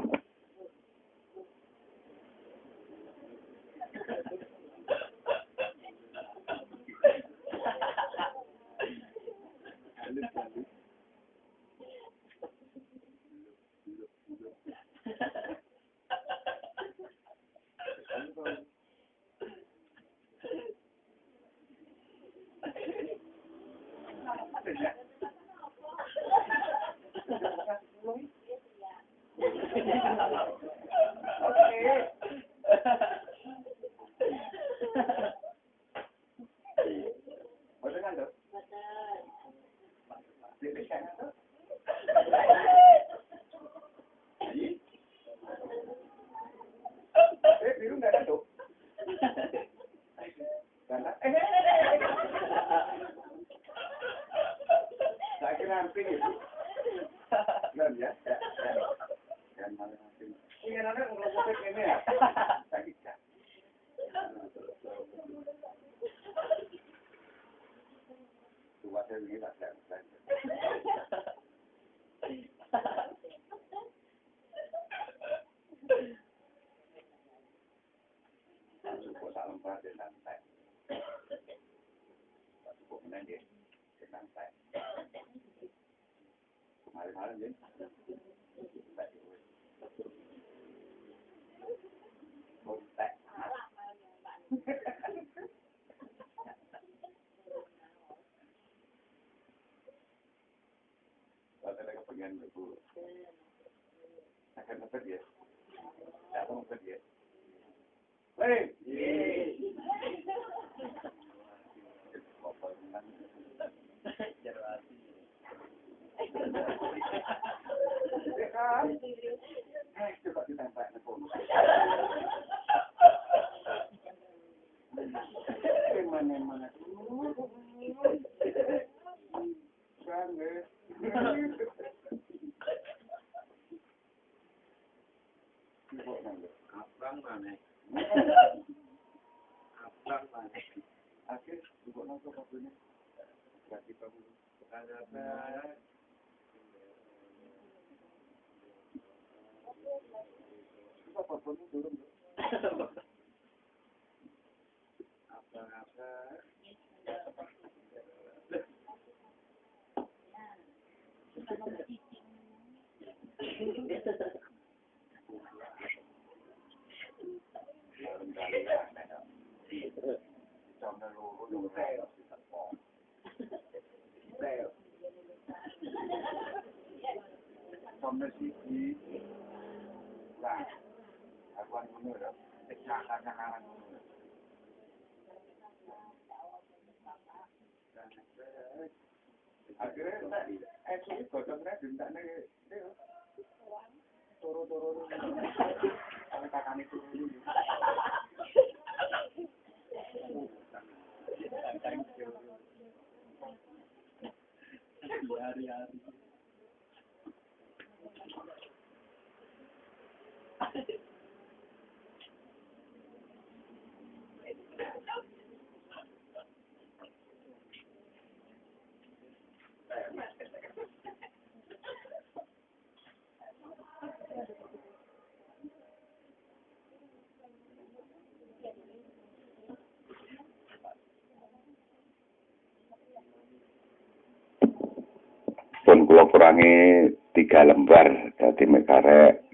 Pun kula kurangi 3 lembar dadi mek karek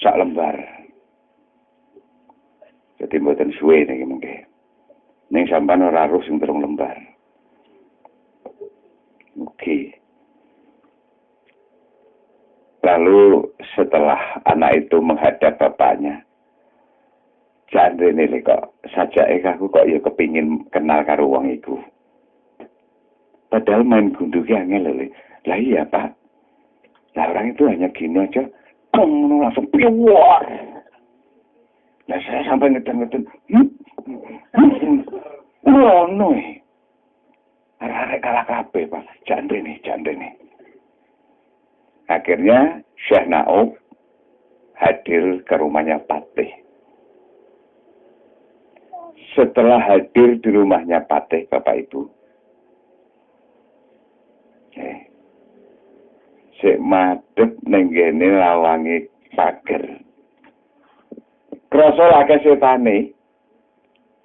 sak lembar. Jadi mboten suwe niki mengke. Ning sampean ora harus sing 3 lembar. Oke. Lalu setelah anak itu menghadap bapaknya, jane ini kok sajake aku kok ya kepingin kenal karo wong iku. Padahal main gunduki angel lho. Lah iya, Pak. Lah orang itu hanya gini aja, langsung piwar. Nah saya sampai ngeten-ngeten. Oh no. Arek kalah kabeh, Pak. Jandene. Akhirnya Syekh Naub hadir ke rumahnya Patih. Setelah hadir di rumahnya Patih, Bapak Ibu, sik madhep ning ngene lawange pager. Krasa akeh setane.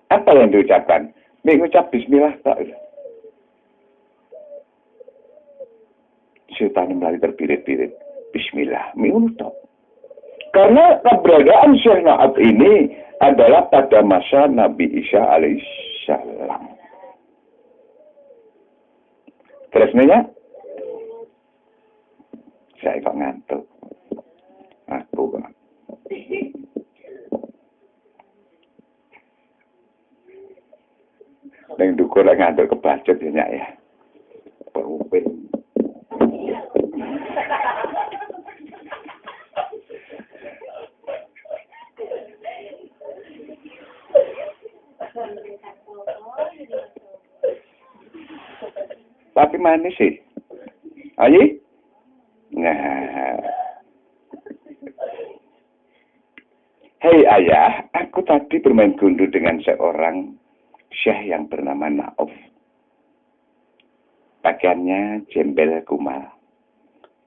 Apa yang diucapkan? Mengucap bismillah tak. Setan mulai terbirit-birit. Bismillah. Mengucap. Karena keberadaan Syekh Naub ini adalah pada masa Nabi Isa alaihissalam. Terusnya, saya kok ngantuk. Aku kok. Neng dukur ngantuk kebacut ya. Perupin. Tapi manis sih. Ayi? Nah. Hei ayah, aku tadi bermain gundu dengan seorang syekh yang bernama Nauf. Pakaiannya jembel kumal.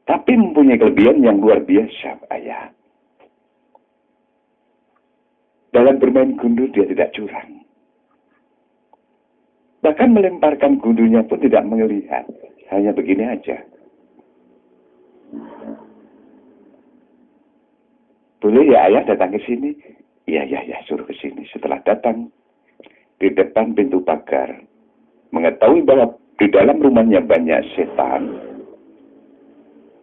Tapi mempunyai kelebihan yang luar biasa, ayah. Dalam bermain gundu dia tidak curang. Bahkan melemparkan gundunya pun tidak melihat. Hanya begini aja. Boleh ya ayah datang ke sini? Iya, suruh ke sini. Setelah datang di depan pintu pagar, mengetahui bahwa di dalam rumahnya banyak setan,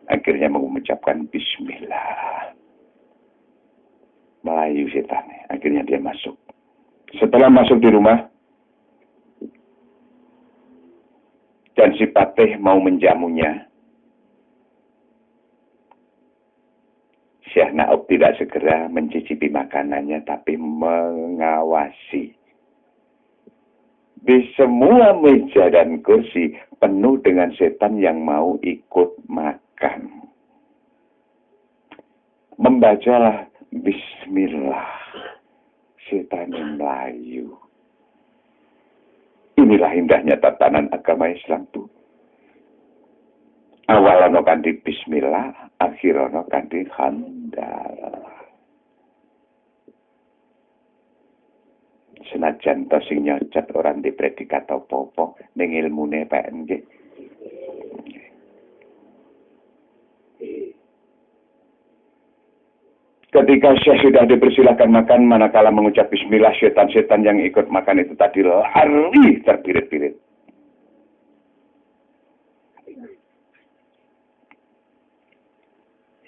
akhirnya mengucapkan bismillah. Melayu setan. Akhirnya dia masuk. Setelah masuk di rumah, dan si Patih mau menjamunya, Syekh Naub tidak segera mencicipi makanannya, tapi mengawasi. Di semua meja dan kursi penuh dengan setan yang mau ikut makan. Membacalah bismillah. Setan Melayu. Inilah indahnya tatanan agama Islam tuh. Awal ono kanthi bismillah, akhir ono kanthi hamdalah. Senajan to sing nyocot ora ndek predikat apa-apa ning ilmune PNG. Ketika Syekh sudah dipersilahkan makan, manakala mengucap bismillah, setan-setan yang ikut makan itu tadi lari terbirit-birit.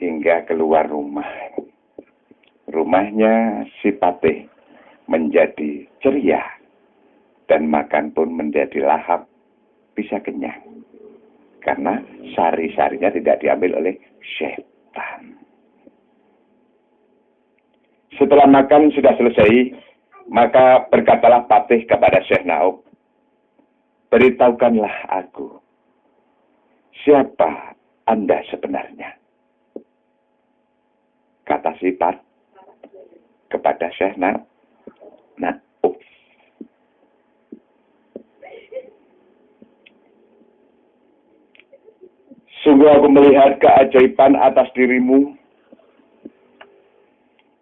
Hingga keluar rumah. Rumahnya si Patih menjadi ceria. Dan makan pun menjadi lahap, bisa kenyang. Karena sari-sarinya tidak diambil oleh setan. Setelah makan sudah selesai, maka berkatalah Patih kepada Syekh Naub, beritahukanlah aku, siapa Anda sebenarnya? Kata si Patih kepada Syekh Naub. Sungguh aku melihat keajaiban atas dirimu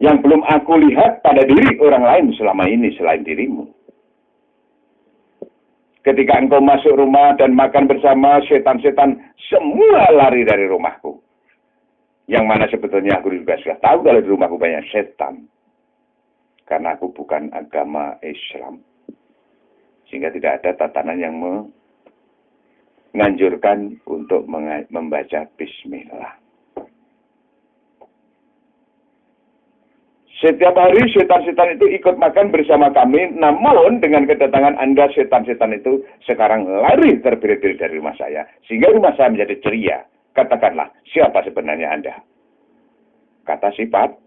yang belum aku lihat pada diri orang lain selama ini selain dirimu. Ketika engkau masuk rumah dan makan bersama, setan-setan semua lari dari rumahku. Yang mana sebetulnya aku juga sudah tahu kalau di rumahku banyak setan. Karena aku bukan agama Islam. Sehingga tidak ada tatanan yang menganjurkan untuk membaca bismillah. Setiap hari setan-setan itu ikut makan bersama kami, namun dengan kedatangan Anda, setan-setan itu sekarang lari terbirit-birit dari rumah saya. Sehingga rumah saya menjadi ceria. Katakanlah, siapa sebenarnya Anda? Kata sifat.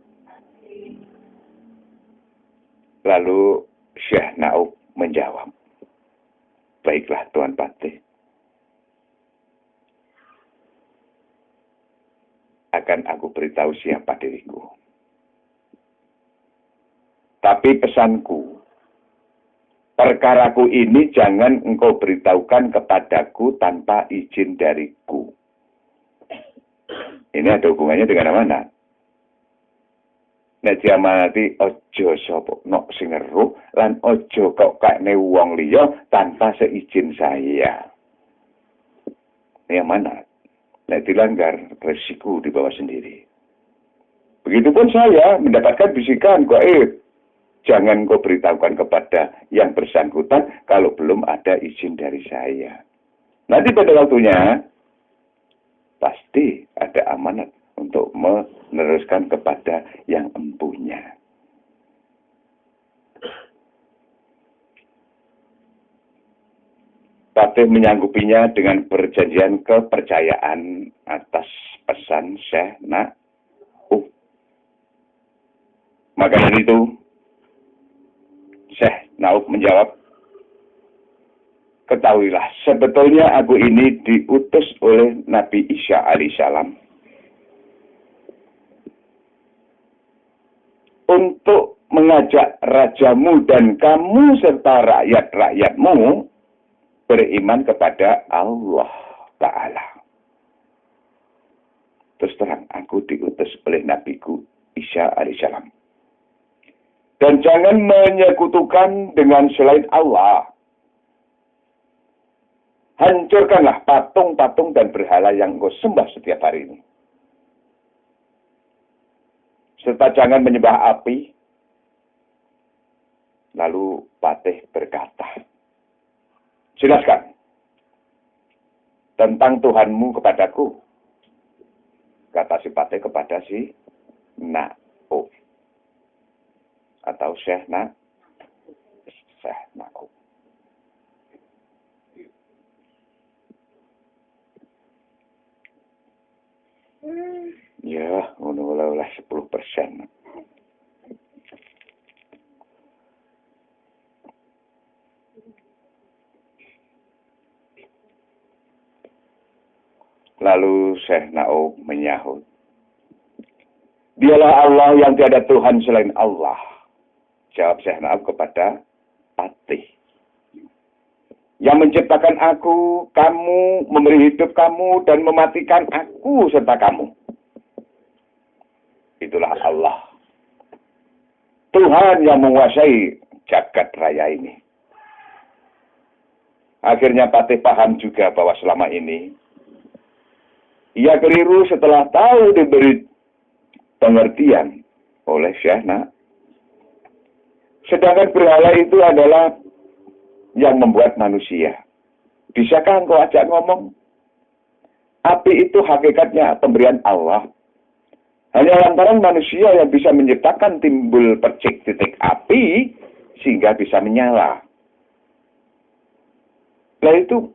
Lalu Syekh Naub menjawab, baiklah Tuan Patih, akan aku beritahu siapa diriku. Tapi pesanku, perkaraku ini jangan engkau beritahukan kepadaku tanpa izin dariku. Ini ada hubungannya dengan mana? Nek diamanati ojo sapa nok sing ngeruh lan ojo kok kakne wong liya tanpa seizin saya. Ini yang mana? Nek dilanggar resiko dibawa sendiri. Begitupun saya mendapatkan bisikan gaib. Jangan kau beritahukan kepada yang bersangkutan kalau belum ada izin dari saya. Nanti pada waktunya, pasti ada amanat untuk meneruskan kepada yang empunya. Patih menyanggupinya dengan perjanjian kepercayaan atas pesan Syekh Na'uf. Maka dari itu, Syekh Na'uf menjawab, ketahuilah, sebetulnya aku ini diutus oleh Nabi Isa alaihissalam untuk mengajak rajamu dan kamu serta rakyat-rakyatmu beriman kepada Allah Ta'ala. Terus terang, aku diutus oleh Nabiku Isa alaihissalam. Dan jangan menyekutukan dengan selain Allah. Hancurkanlah patung-patung dan berhala yang engkau sembah setiap hari ini. Serta jangan menyembah api. Lalu Patih berkata, jelaskan tentang Tuhanmu kepadaku. Kata si Patih kepada si Na'uf. Atau Syekh Na'uf. Ya, ulah 10%. Lalu Syekh Na'uf menyahut, dialah Allah yang tiada Tuhan selain Allah. Jawab Syekh Na'uf kepada Patih. Yang menciptakan aku, kamu, memberi hidup kamu, dan mematikan aku serta kamu. Itulah Allah. Tuhan yang menguasai jagat raya ini. Akhirnya Patih paham juga bahwa selama ini ia keliru setelah tahu diberi pengertian oleh Syekh Na'uf. Sedangkan berhala itu adalah yang membuat manusia. Bisakah engkau ajak ngomong? Api itu hakikatnya pemberian Allah. Hanya lantaran manusia yang bisa menciptakan timbul percik titik api sehingga bisa menyala. Nah itu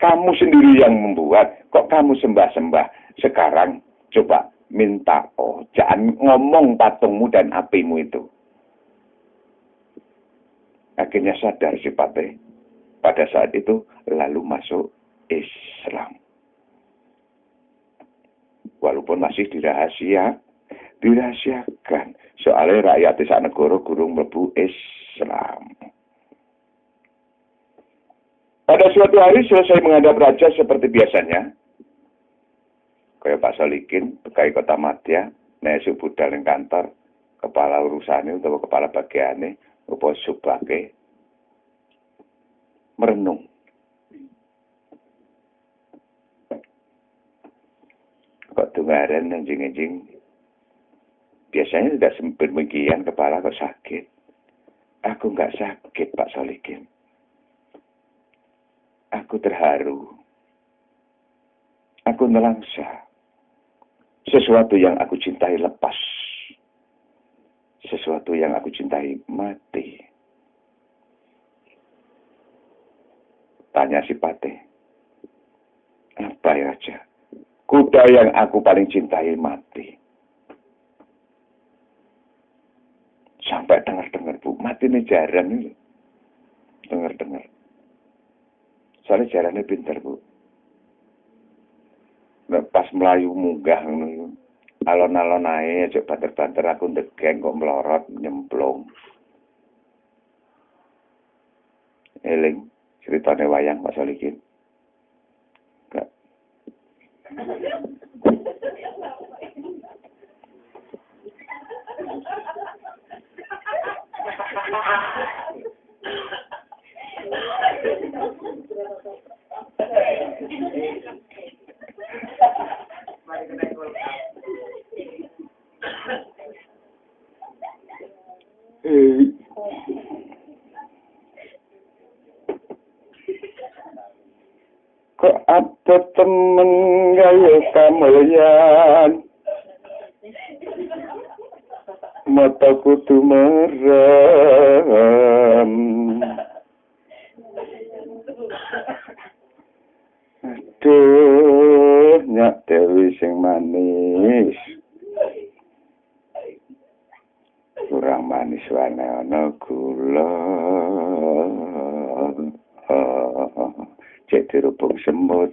kamu sendiri yang membuat. Kok kamu sembah-sembah? Sekarang coba minta jangan ngomong patungmu dan apimu itu. Akhirnya sadar si Patih pada saat itu lalu masuk Islam. Walaupun masih dirahasiakan. Soalnya rakyat di sana negara gurung mlebu Islam. Pada suatu hari selesai menghadap raja seperti biasanya. Kayak Pak Solikin, Pekai Kota Madya, Nesu budal ning kantor, kepala urusannya atau kepala bagiannya, apa subake merenung. Kok tunggaran anjing-anjing. Biasanya tidak sempit demikian kepala kok sakit. Aku nggak sakit Pak Solikin. Aku terharu. Aku nelangsa. Sesuatu yang aku cintai lepas. Sesuatu yang aku cintai mati. Tanya si Patih. Apa ya Raja? Kuda yang aku paling cintai mati. Sampai dengar-dengar Bu. Mati nih jaran ini. Dengar-dengar. Soalnya jarannya pintar Bu. Pas Melayu munggah. Alon-alon ae aja banter-banter aku ndegeng kok melorot nyemplung. Eling ceritane wayang Mas Solikin. Enggak. Kok ada temen gaya kamulyan mata kudu merem. Aduh, nyak Dewi sing manis. Kurang manis wane ana gula. Cek dirubung semut.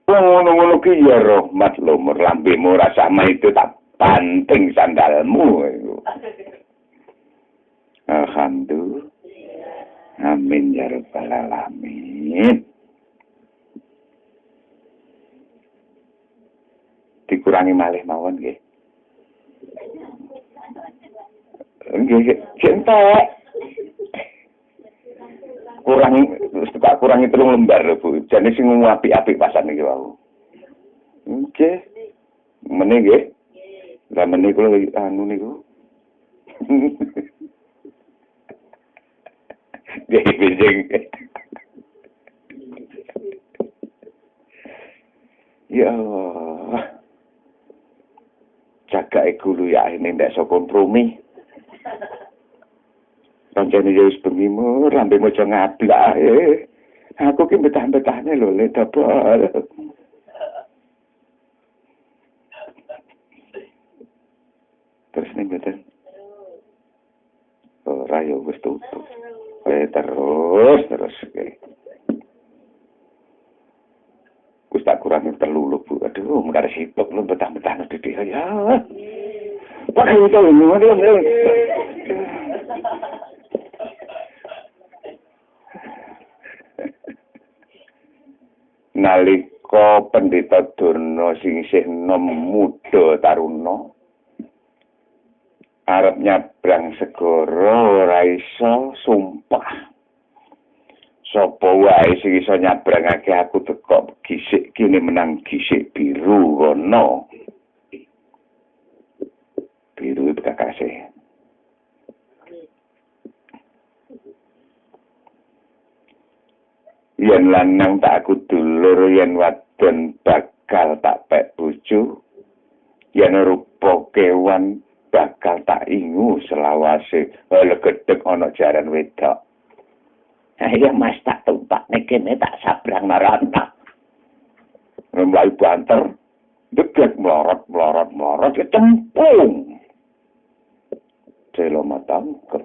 Ngono-ngono ki ya rahmat lumur lambemu rasa itu tak banting sandalmu. Alhamdulillah. Amin ya rabbal alamin. Dikurangi malih mawon nggih. Nggih, cinta. Kurangi 3 lembar lho Bu. Jane sing apik-apik pasan iki wau. Nggih. Meneh nggih. Lah meneh kula anu niku. Nggih benjing. Ya Allah. Jaga gulu ya ini ndak iso kompromi. Pancene yo wis bengi mur, lambe mojo ngablak ae. Aku ki betah-betahne lho le dapur. Terus ning mboten. Ora yo wis tutup. Terus. Wis tak kurangi 3 lho Bu. Aduh, mengkare sitok lho betah-betah dhewe ya. Pakai itu lho. Nalika Pendeta Durna sing isih nom muda taruna arep nyabrang segara ora iso sumpah. Sapa wae sing iso nyabrangake aku teko gisik kene menang gisik biru kono. Biru kakase. Yen lanang tak kudulur, yen wadon bakal tak pek bojo, yen rupa kewan bakal tak ingu selawase legedhek ana jaran wedok. Ayo Mas tak tumpak nek kene tak sabrang marana. Mulai banter, degek melorot kecemplung. Celo matangker.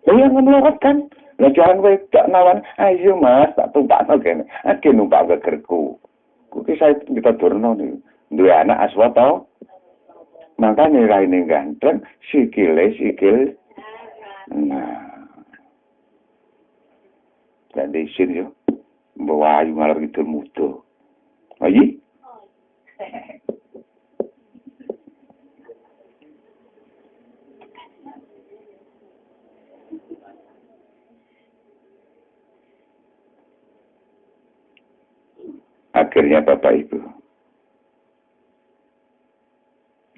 Yang melorot kan, jalan wedok nawan, ayo Mas, tak tumpak no kene. Aki numpak gegerku. Kuki saya kita Durna nih, dua anak aswa tau. Makanya raine ganteng, sikil. Nah, dan diisin yo, bawa ayu ngalor gitu mutu. Ayi? Akhirnya Bapak Ibu,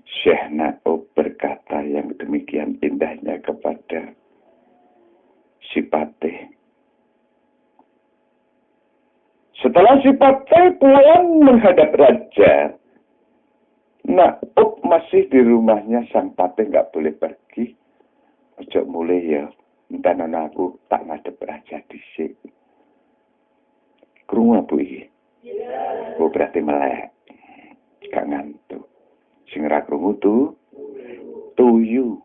Syekh Na'ub berkata yang demikian indahnya kepada si Patih. Setelah si Patih pulang menghadap raja, Na'ub masih di rumahnya. Sang Patih nggak boleh pergi. Ojo mulai ya, entah aku tak ngadep raja dhisik. Krungu Bu iki. Oh berarti melek. Gak ngantuk. Sing ra krungu tuyu.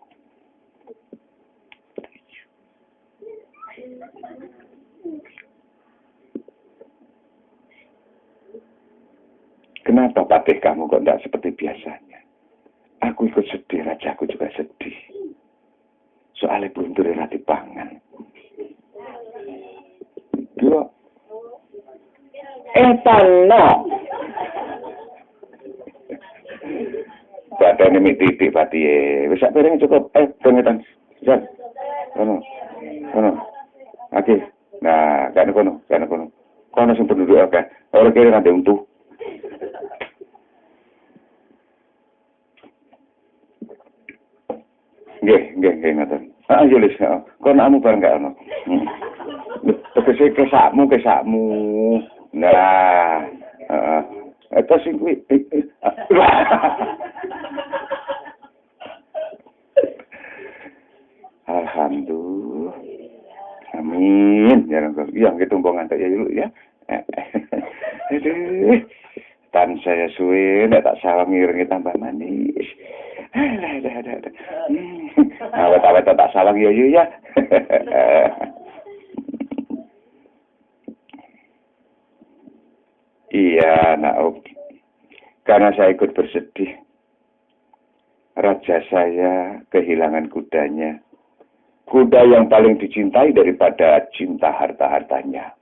Kenapa patih kamu kok tidak seperti biasanya? Aku ikut sedih, rajaku juga sedih. Soalnya belum rati pangan. Dua. Tanah. Badan ini titik patih. Bisa piring cukup. Pengetan. Jangan. Kono. Oke. Nah, kan kono. Kono sing penduduk oke. Orang kira nanti untuk. Nggih, ngoten. Ayo Lis, kono amu bareng gak ono. Tegese kesakmu. Nah, eta sing kuwi. Alhamdulillah. Amin. Ya Rabbal. Ya gitu mbongan tak ya dulu ya. Aduh. Tan saya suwe ndak tak salah ngiringi tambah manis. Ada. Awet-awet tak salah ya ya. Iya, nak. Karena saya ikut bersedih. Raja saya kehilangan kudanya. Kuda yang paling dicintai daripada cinta harta-hartanya.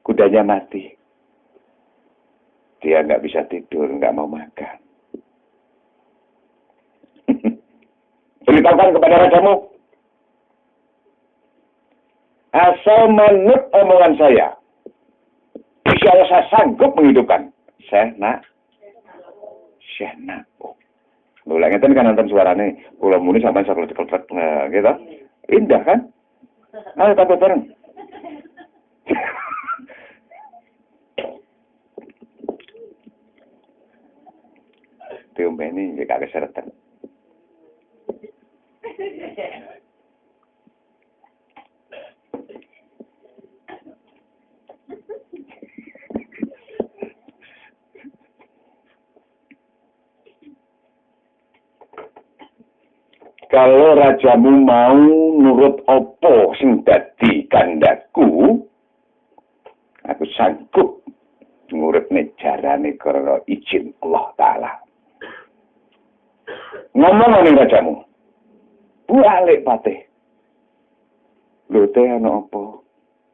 Kudanya mati. Dia nggak bisa tidur, nggak mau makan. Beritahukan kepada rajamu. Asal menurut omongan saya. Insya Allah saya sanggup menghidupkan. Syekh nak. Mulai ngeten kan nonton suarane. Kula muni sampai saklek-saklek gitu. Indah kan? Ayo tambah bareng. Diombeni nggih kagak seretan. Kalau rajamu mau nurut opo sing dadi kandaku, aku sanggup ngurutne jarane karena izin Allah Ta'ala. Ngomong ning rajamu. Balik patih. Lho teh ana apa?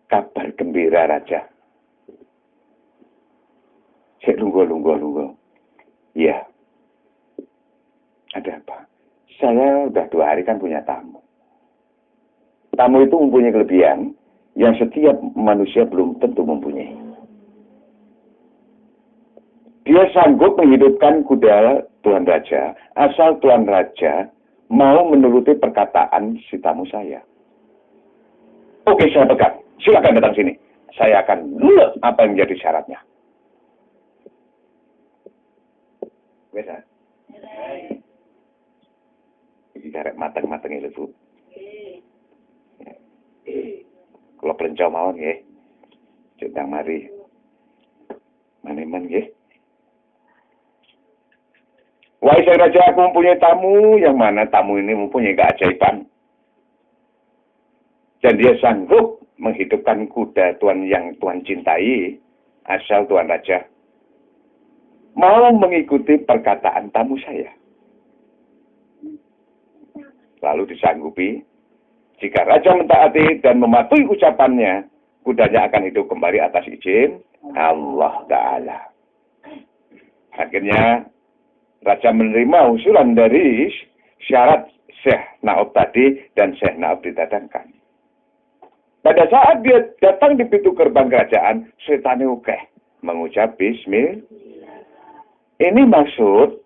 Kabar gembira raja. Sik lungguh. Iya. Ada apa? Saya udah 2 hari kan punya tamu. Tamu itu mempunyai kelebihan yang setiap manusia belum tentu mempunyai. Dia sanggup menghidupkan kuda Tuan Raja, asal Tuan Raja mau menuruti perkataan si tamu saya. Oke, saya pegang. Silakan datang sini. Saya akan lihat apa yang menjadi syaratnya. Bisa? Karek mateng-mateng itu, Bu. Kalau pelencau mawon nggih. Cendang mari. Maneman nggih. Wahai Sang Raja, aku mempunyai tamu yang mana tamu ini mempunyai keajaiban. Dan dia sanggup menghidupkan kuda Tuan yang Tuan cintai, asal Tuan Raja mau mengikuti perkataan tamu saya. Lalu disanggupi, jika Raja mentaati dan mematuhi ucapannya, kudanya akan hidup kembali atas izin Allah Ta'ala. Akhirnya, Raja menerima usulan dari syarat Syekh Naub tadi dan Syekh Naub didatangkan. Pada saat dia datang di pintu gerbang kerajaan, setan ukeh mengucap Bismillah. Ini maksud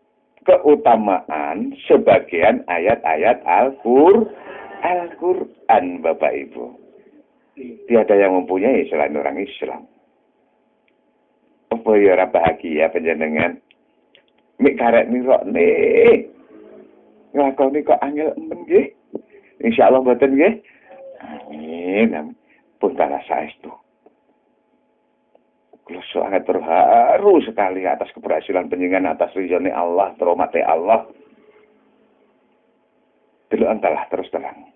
keutamaan sebagian ayat-ayat Al-Quran, Bapak Ibu. Tiada yang mempunyai selain orang Islam. Apa ya bahagia panjenengan? Mik karek nirok nih. Nglakoni kok angel emben nggih. Insyaallah mboten nggih. Amin. Pun tanah saestu. Kula sangat terharu sekali atas keberhasilan penjenengan atas ridhone Allah, rahmate Allah. Dulu antalah terus terang.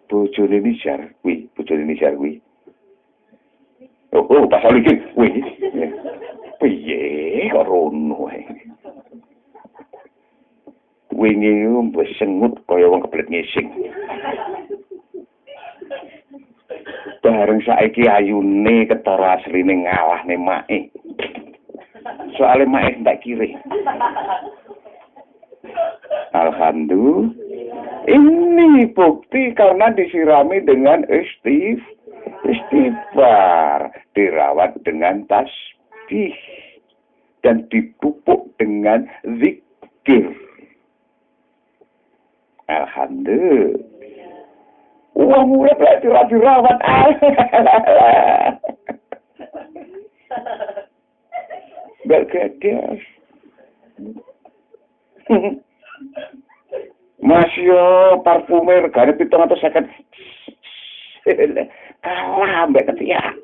bojone Nizar kuwi, bojone Nizar kuwi. Oh, pasal iki kuwi. Piye kok rono ae. Wingi wis sengut kaya wong kebelet ngising. Bareng saiki ayune ketara asline ngalahne mae. Soale mae ndak kiri. Alhamdulillah. Ini bukti karena disirami dengan istighfar, dirawat dengan tasbih, dan dipupuk dengan zikir. Alhamdulillah. Uang urip lek dirawat. Gak gadas. Mas yo parfumer regane 750. Kalah mbek ketiak.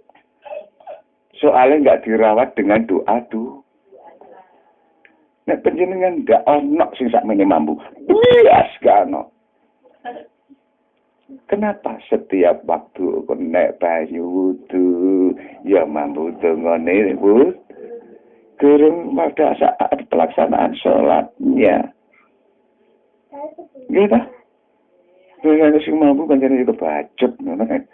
Soalnya nggak dirawat dengan doa tuh. Nek panjenengan nggak ono sing sakmene mampu. Bias gak ono. Kenapa setiap waktu nek banyu wudu ya mampu dongone Bu? Kurang pada saat pelaksanaan sholatnya. Gitu. Terus sing mampu pancen itu bacot ngono kan.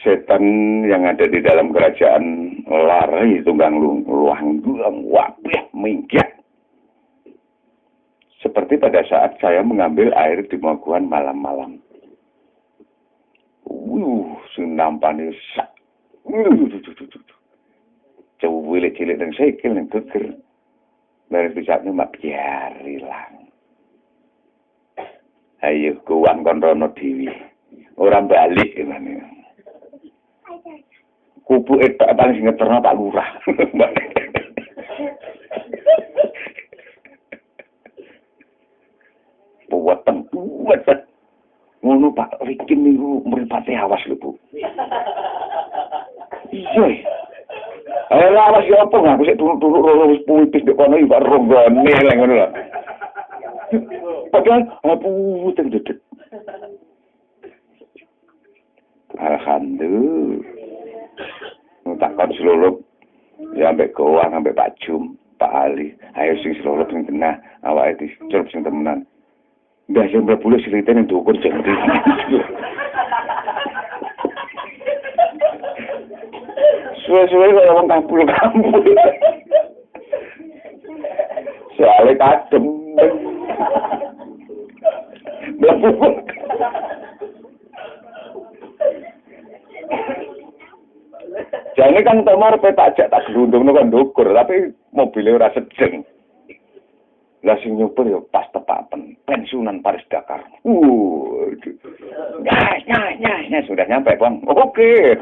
Setan yang ada di dalam kerajaan lari tunggang luang wabah minggat. Seperti pada saat saya mengambil air di Moguan malam-malam. Sunampane sak. Coba cilik dan sikil yang geger. Dari pisatnya mak biar hilang. Ayo kuang konrono dewi. Orang balik gimana. Kubu itu paling sing ngeterno Pak Lurah. Buatan. Ngono Pak Riki niku mripate awas lho Bu. Iya. Awas ya apa aku sik turu-turu wis puipis nek kono iki ronggone lek ngono lho. Padahal aku teng-teng. Alhamdulillah. Takkan selulup ya ambek Goang ambek Pak Jum, Pak Ali. Ayo sing selulup sing kena awake dicelup sing temenan. Mbah sing mlebu silite ning dukur jeng ndi. Suwe-suwe kaya wong kampul-kampul. Soale kadem. Jane kan Tomar petak ajak tak glundungno kan ndukur, tapi mobilnya ora sejeng. Lah sing nyupir yo pas tepaken pensiunan Paris Dakar. Ya, sudah nyampe, Bang. Oke.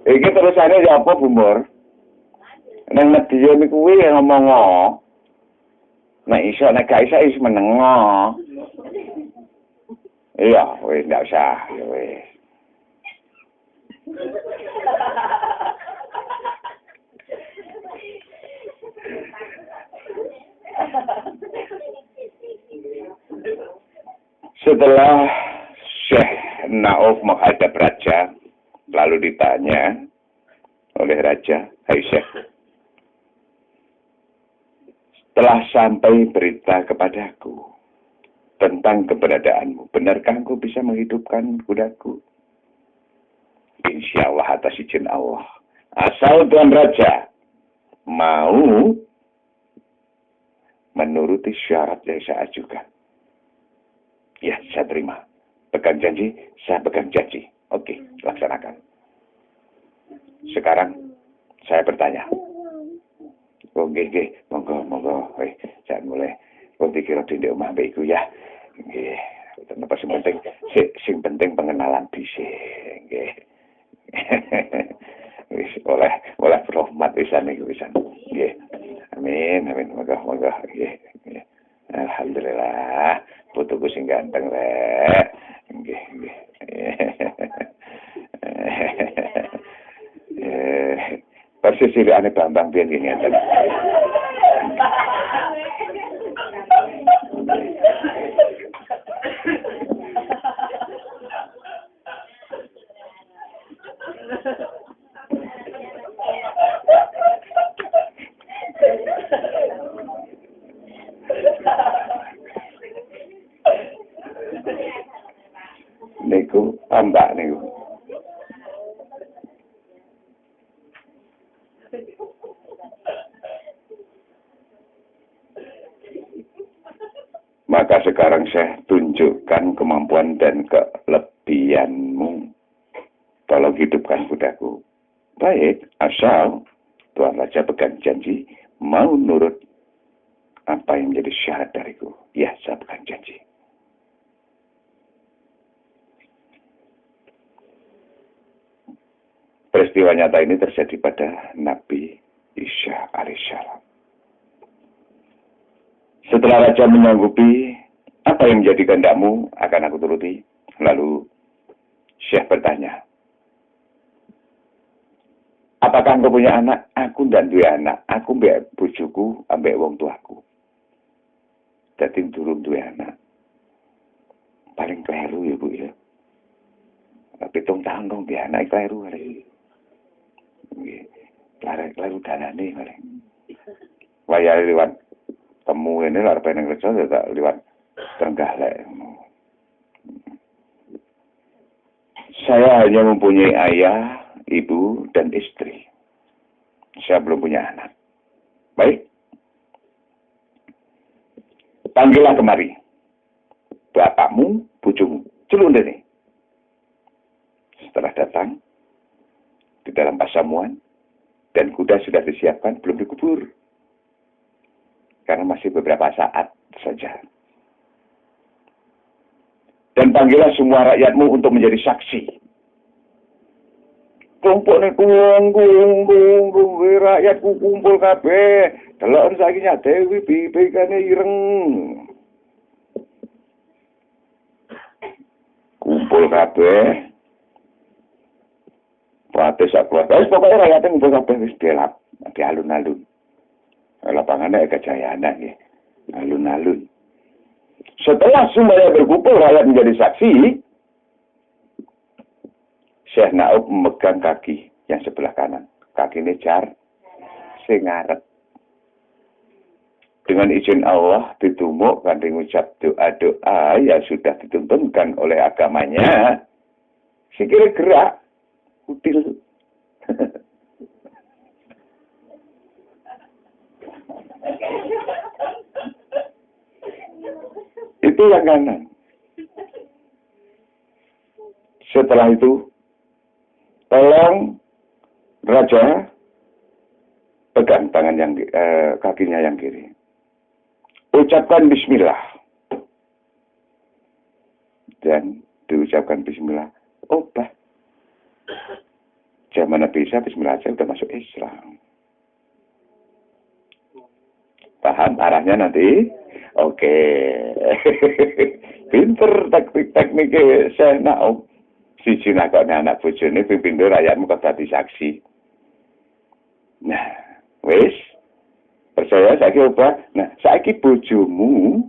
Iki terusane ya apa, Bumur? Nang media niku kuwi ngomong. Nek iso nek gak iso wis menengo. Iya, wis ndak usah, wis. Setelah Syekh Nauf menghadap raja, lalu ditanya oleh raja, "Hai Syekh, telah sampai berita kepadaku tentang keberadaanmu. Benarkah engkau bisa menghidupkan kudaku?" Insya Allah atas izin Allah. Asal Tuan Raja mau menuruti syarat yang saya ajukan. Ya, saya terima. Pegang janji, saya pegang janji. Oke, laksanakan. Sekarang saya bertanya. Oke, monggo. Jangan mulai. Kau dikira di rumah baikku ya. Nggih, apa sing penting pengenalan dhisik, nggih. persis cilikane Bambang biyen ngene ngeten. Niku ambak niku. Maka sekarang saya tunjukkan kemampuan dan kelebihanmu. Tolong hidupkan kudaku. Baik, asal Tuhan Raja pegang janji mau nurut apa yang menjadi syarat dariku. Ya, saya pegang janji. Peristiwa nyata ini terjadi pada Nabi Isa alaihissalam. Setelah Raja menyanggupi apa yang menjadi kehendakmu akan aku turuti. Lalu Syekh bertanya, apakah engkau punya anak? Aku dan dua anak. Aku mbek bojoku ambek wong tuaku. Dadi durung duwe anak. Paling kleru ya Bu ya. 7 tahun dong dia anak kleru kali. Kleru danane kali. Waya liwat temu ini lho arep nang reca tak liwat Trenggalek. Saya hanya mempunyai ayah, ibu, dan istri. Saya belum punya anak. Baik. Panggillah kemari. Bapakmu, bojomu. Celundene. Setelah datang, di dalam pasamuan, dan kuda sudah disiapkan, belum dikubur. Karena masih beberapa saat saja. Dan panggillah semua rakyatmu untuk menjadi saksi. Kumpul nih, rakyatku kumpul kabeh. Delok saiki Dewi bibikane ireng. Kumpul kabeh. Wates sak keluarga. Wis pokoke rakyate kumpul kabeh wis delap, di alun-alun. Lapangane Kejayaan nggih. Alun-alun. Setelah semuanya berkumpul, rakyat menjadi saksi. Syekh Naub memegang kaki yang sebelah kanan. Kaki nejar, sing ngarep. Dengan izin Allah ditumuk kan mengucap doa-doa yang sudah dituntunkan oleh agamanya. Sikile gerak, kutil. Itu yang kanan. Setelah itu, tolong Raja pegang tangan yang kakinya yang kiri. Ucapkan bismillah. Dan diucapkan bismillah. Obah. Zaman Nabi Isa bismillah aja udah masuk Islam. Paham arahnya nanti? Oke. Pinter teknik-tekniknya saya nak siji nakone anak bojone pipindo rakyatmu kok dadi saksi. Nah, wis percaya saiki obah. Nah, saiki bojomu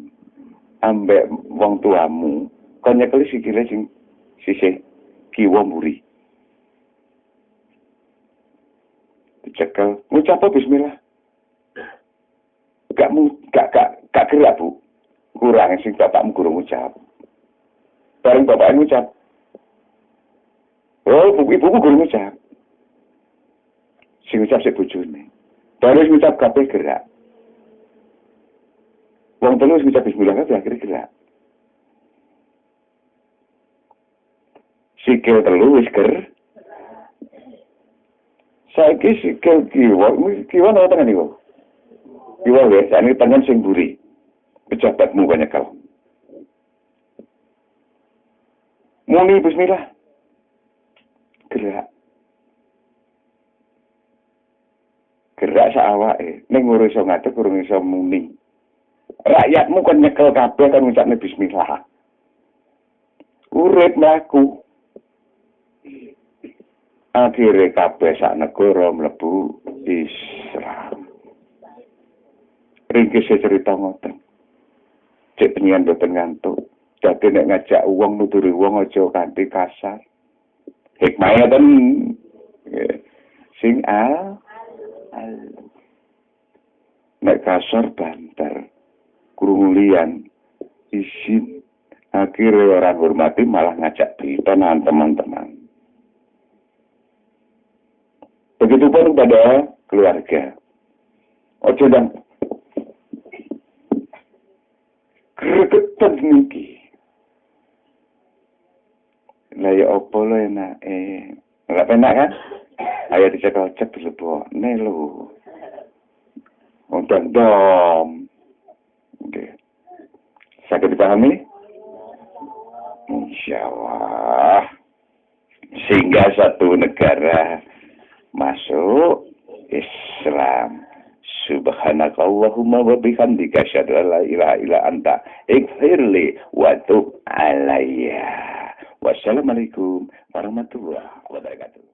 ambek wong tuamu kon nyekeli sikile sing sisih kiwa mburi. Dicekel, ngucap bismillah. Gak gerak Bu. Kurang sing bapakmu guru ngucap. Bareng bapaknya ngucap. Oh, ibuku guru ngucap. Sing ngucap si bojone. Baru ngucap kabeh gerak. Wong telu ngucap bismillah kabeh akhirnya gerak. Sikil telu wis ger. Saiki sikil kiwa nang tengah niku. Kiwa wis ane tangan sing mburi. Pejabatmu banyak kau. Muni bismillah. Gerak. Gerak saawake. Ning ora iso ngadeg, ora iso muni. Rakyatmu kan nyekel kabeh kan ngucapne bismillah. Urip mlaku. akhire kabeh sak negara mlebu Islam. Ringkis cerita ngoten. Cek penyian boten ngantuk. Dadi nek ngajak wong nuturi wong aja kanthi kasar. Hikmahe ten sing nek kasar banter. Krungu liyan isin akhirnya orang hormati malah ngajak berita dengan teman-teman. Begitupun pada keluarga. Ojo dan gregetan niki. Lah ya apa lo enak enggak enak kan? Ayo dicek-cek dilebokne lho. Undang dom. Oke. Sakit dipahami? Insyaallah. Sehingga satu negara masuk Islam. Subhanakallahumma wa bihamdika asyhadu an la ilaha illa anta ighfirli wa tub alayya. Wassalamualaikum warahmatullahi wabarakatuh.